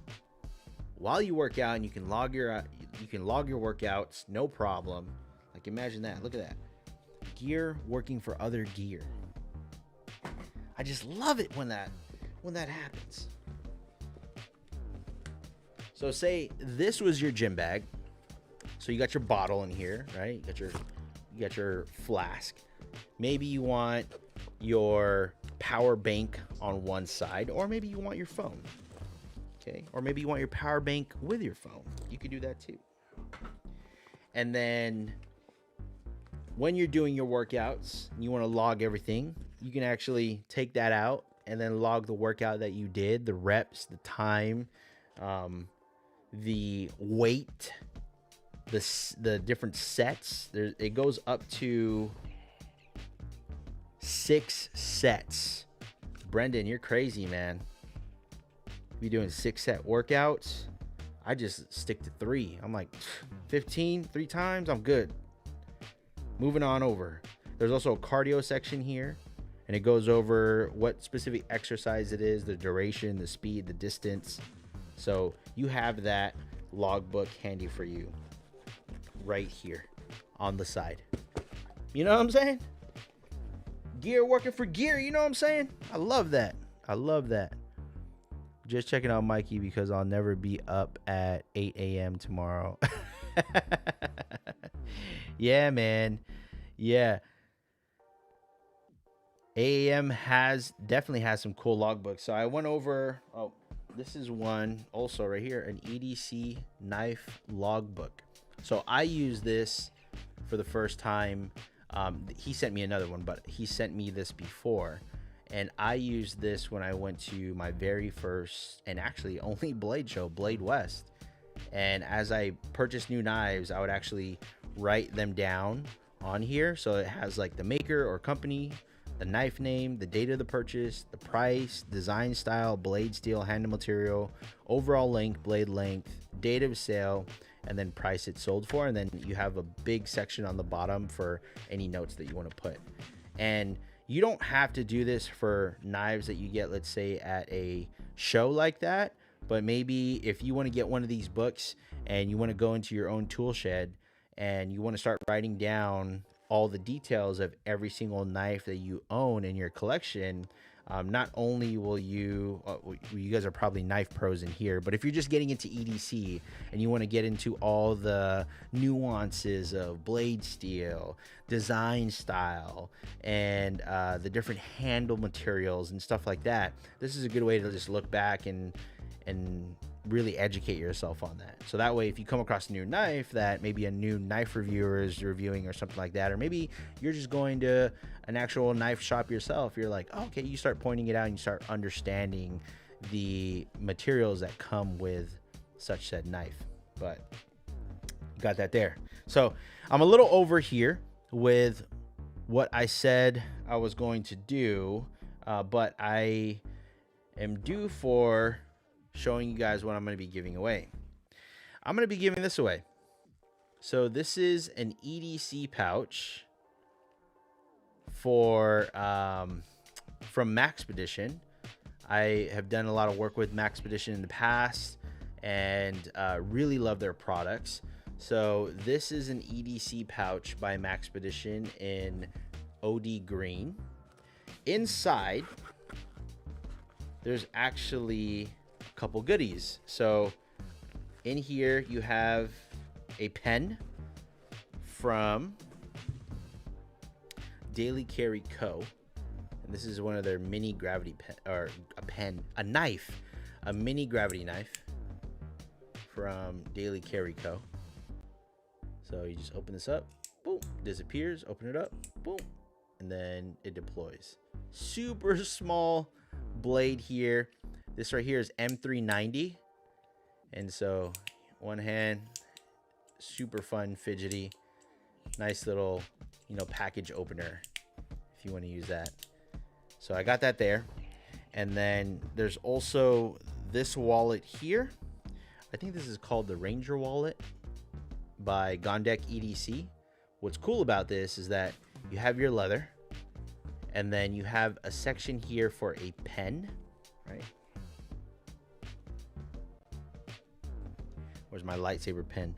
While you work out, and you can log your workouts, no problem. Like imagine that. Look at that. gear working for other gear. I just love it when that happens. So say this was your gym bag. So you got your bottle in here, right? You got your flask. Maybe you want your power bank on one side, or maybe you want your phone. Okay? Or maybe you want your power bank with your phone. You could do that too. And then when you're doing your workouts, you want to log everything, you can actually take that out and then log the workout that you did, the reps, the time, the weight, the different sets. It goes up to 6 sets. Brendan, you're crazy, man. Be doing 6-set workouts. I just stick to 3. I'm like 15 3 times. I'm good. Moving on over. There's also a cardio section here, and it goes over what specific exercise it is, the duration, the speed, the distance. So you have that logbook handy for you right here on the side. You know what I'm saying? Gear working for gear. You know what I'm saying? I love that. I love that. Just checking out Mikey because I'll never be up at 8 a.m. tomorrow. Yeah, man. Yeah. 8 a.m. definitely has some cool logbooks. So I went over, this is one also right here, an EDC knife logbook. So I use this for the first time. He sent me another one, but he sent me this before. And I used this when I went to my very first and actually only blade show, Blade West. And as I purchased new knives, I would actually write them down on here. So it has like the maker or company, the knife name, the date of the purchase, the price, design style, blade steel, handle material, overall length, blade length, date of sale, and then price it sold for. And then you have a big section on the bottom for any notes that you want to put. And you don't have to do this for knives that you get, let's say, at a show like that. But maybe if you want to get one of these books and you want to go into your own tool shed and you want to start writing down all the details of every single knife that you own in your collection, not only will you guys are probably knife pros in here, but if you're just getting into EDC and you want to get into all the nuances of blade steel, design style, and the different handle materials and stuff like that, this is a good way to just look back and really educate yourself on that. So that way, if you come across a new knife that maybe a new knife reviewer is reviewing or something like that, or maybe you're just going to an actual knife shop yourself, you're like, oh, okay, you start pointing it out and you start understanding the materials that come with such said knife. But got that there. So I'm a little over here with what I said I was going to do, but I am due for showing you guys what I'm going to be giving away. I'm going to be giving this away. So this is an EDC pouch for from Maxpedition. I have done a lot of work with Maxpedition in the past and really love their products. So this is an EDC pouch by Maxpedition in OD green. Inside, there's actually couple goodies. So in here you have a pen from Daily Carry Co. And this is one of their mini gravity pen, or a mini gravity knife from Daily Carry Co. So you just open this up, boom, disappears, open it up, boom, and then it deploys. Super small blade here. This right here is M390. And so one hand, super fun, fidgety, nice little, package opener if you want to use that. So I got that there. And then there's also this wallet here. I think this is called the Ranger wallet by Gondek EDC. What's cool about this is that you have your leather and then you have a section here for a pen, right? Where's my lightsaber pen?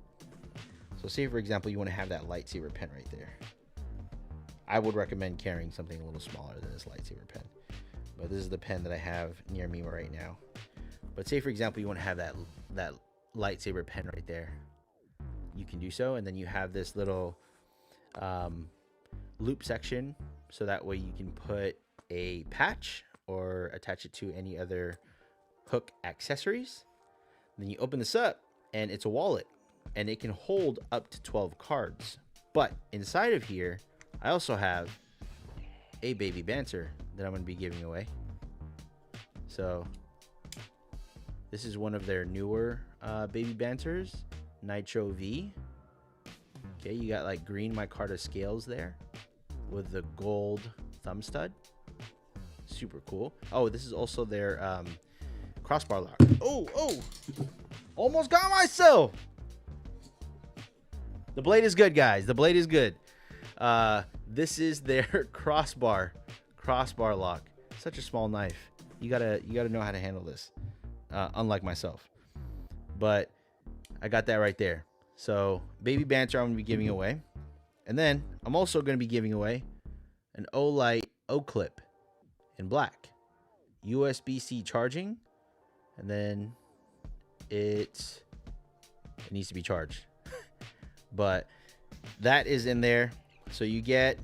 So say, for example, you want to have that lightsaber pen right there. I would recommend carrying something a little smaller than this lightsaber pen. But this is the pen that I have near me right now. But say, for example, you want to have that lightsaber pen right there. You can do so. And then you have this little loop section. So that way you can put a patch or attach it to any other hook accessories. Then you open this up and it's a wallet. And it can hold up to 12 cards. But inside of here, I also have a Baby Banter that I'm going to be giving away. So this is one of their newer Baby Banters, Nitro V. Okay, you got like green micarta scales there with the gold thumb stud. Super cool. Oh, this is also their crossbar lock. Oh, almost got myself. The blade is good, guys. The blade is good. This is their crossbar lock. Such a small knife. You gotta know how to handle this. Unlike myself, but I got that right there. So Baby Banter I'm gonna be giving away, and then I'm also gonna be giving away an Olight O-Clip in black, USB-C charging, and then it needs to be charged. But that is in there. So you get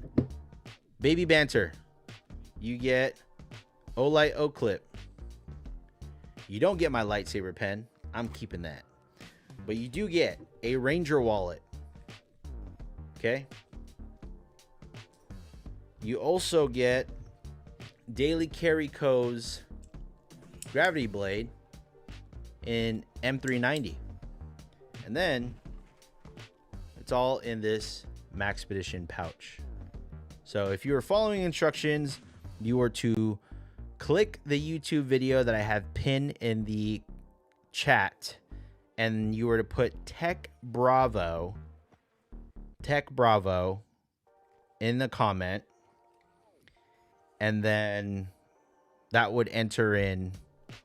Baby Banter, you get Olight O-Clip. You don't get my lightsaber pen. I'm keeping that. But you do get a Ranger wallet. Okay. You also get Daily Carry Co.'s Gravity Blade in M390. And then it's all in this Maxpedition pouch. So if you were following instructions, you were to click the YouTube video that I have pinned in the chat, and you were to put Tech Bravo in the comment, and then that would enter in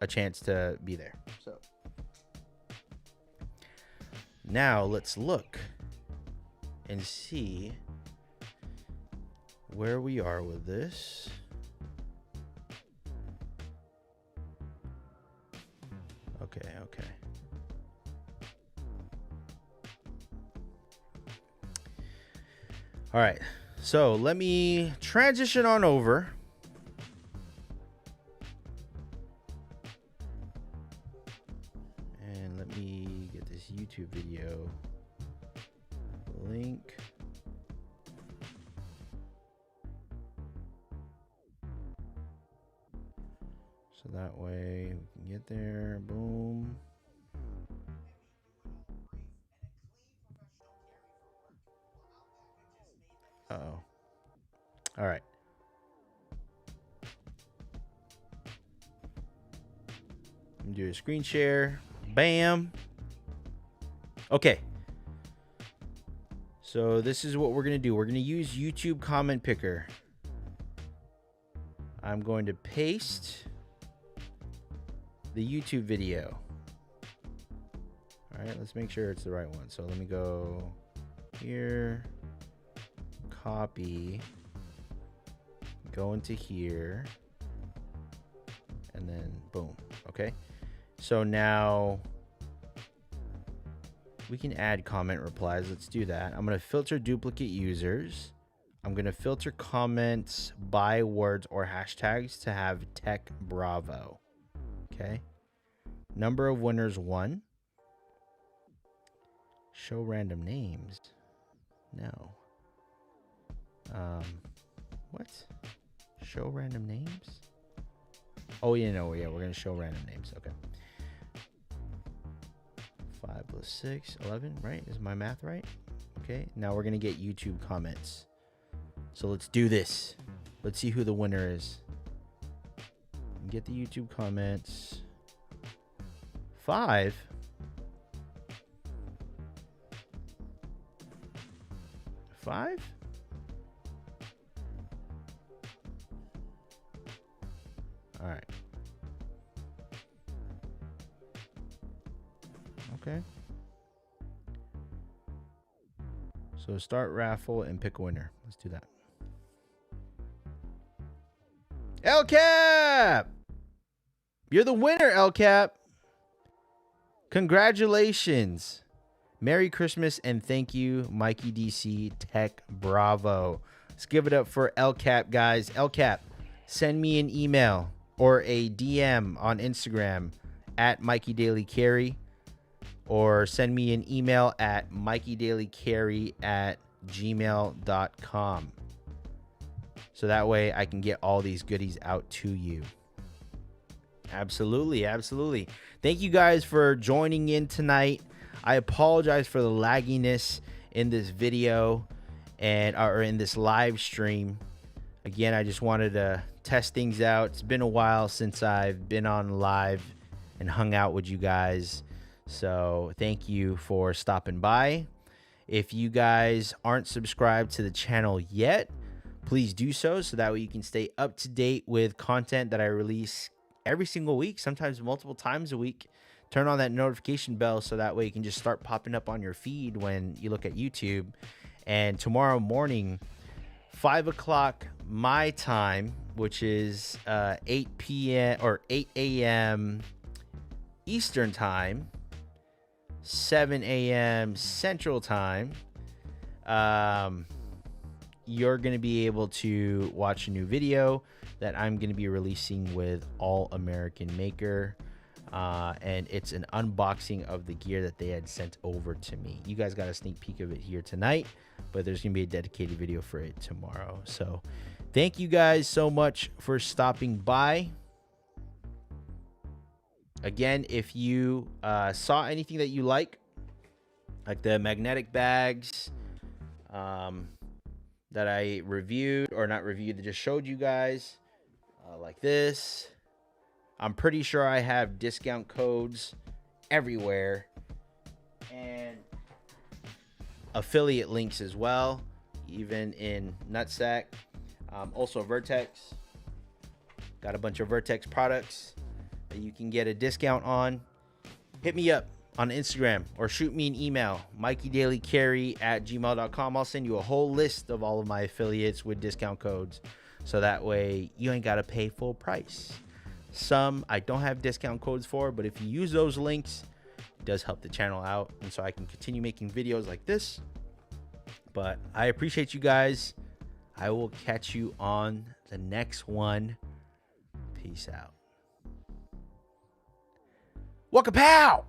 a chance to be there. So now let's look and see where we are with this. Okay. All right. So let me transition on over. And let me get this YouTube video link. So that way we can get there. Boom. Uh-oh. All right. Let me do a screen share. Bam. Okay. So this is what we're going to do. We're going to use YouTube comment picker. I'm going to paste the YouTube video. All right, let's make sure it's the right one. So let me go here, copy, go into here, and then boom. Okay. So now we can add comment replies. Let's do that. I'm going to filter duplicate users. I'm going to filter comments by words or hashtags to have Tech Bravo. Okay. Number of winners 1. Show random names. No. What? Show random names? Oh, yeah, no, yeah, we're going to show random names. Okay. 5 plus 6, 11, right? Is my math right? Okay. Now we're going to get YouTube comments. So let's do this. Let's see who the winner is. Get the YouTube comments. 5. All right. Okay. So start raffle and pick a winner. Let's do that. El Cap, you're the winner, El Cap. Congratulations. Merry Christmas and thank you, Mikey DC Tech Bravo. Let's give it up for El Cap, guys. El Cap, send me an email or a DM on Instagram at Mikey Daily Carry, or send me an email at MikeyDailyCarry@gmail.com. So that way I can get all these goodies out to you. Absolutely, absolutely. Thank you guys for joining in tonight. I apologize for the lagginess in this video or in this live stream. Again, I just wanted to test things out. It's been a while since I've been on live and hung out with you guys. So thank you for stopping by. If you guys aren't subscribed to the channel yet, please do so that way you can stay up to date with content that I release every single week, sometimes multiple times a week. Turn on that notification bell so that way you can just start popping up on your feed when you look at YouTube. And tomorrow morning, 5 o'clock my time, which is 8 p.m. or 8 a.m. Eastern time, 7 a.m. Central time, you're going to be able to watch a new video that I'm going to be releasing with All American Maker. And it's an unboxing of the gear that they had sent over to me. You guys got a sneak peek of it here tonight, but there's going to be a dedicated video for it tomorrow. So thank you guys so much for stopping by. Again, if you saw anything that you like the magnetic bags that I reviewed, or not reviewed, that just showed you guys, like this, I'm pretty sure I have discount codes everywhere and affiliate links as well, even in Nutsack. Also Vertex, got a bunch of Vertex products that you can get a discount on. Hit me up on Instagram or shoot me an email, MikeyDailyCarry@gmail.com. I'll send you a whole list of all of my affiliates with discount codes, so that way you ain't got to pay full price. Some I don't have discount codes for, but if you use those links, it does help the channel out, and so I can continue making videos like this. But I appreciate you guys. I will catch you on the next one. Peace out. Waka pow!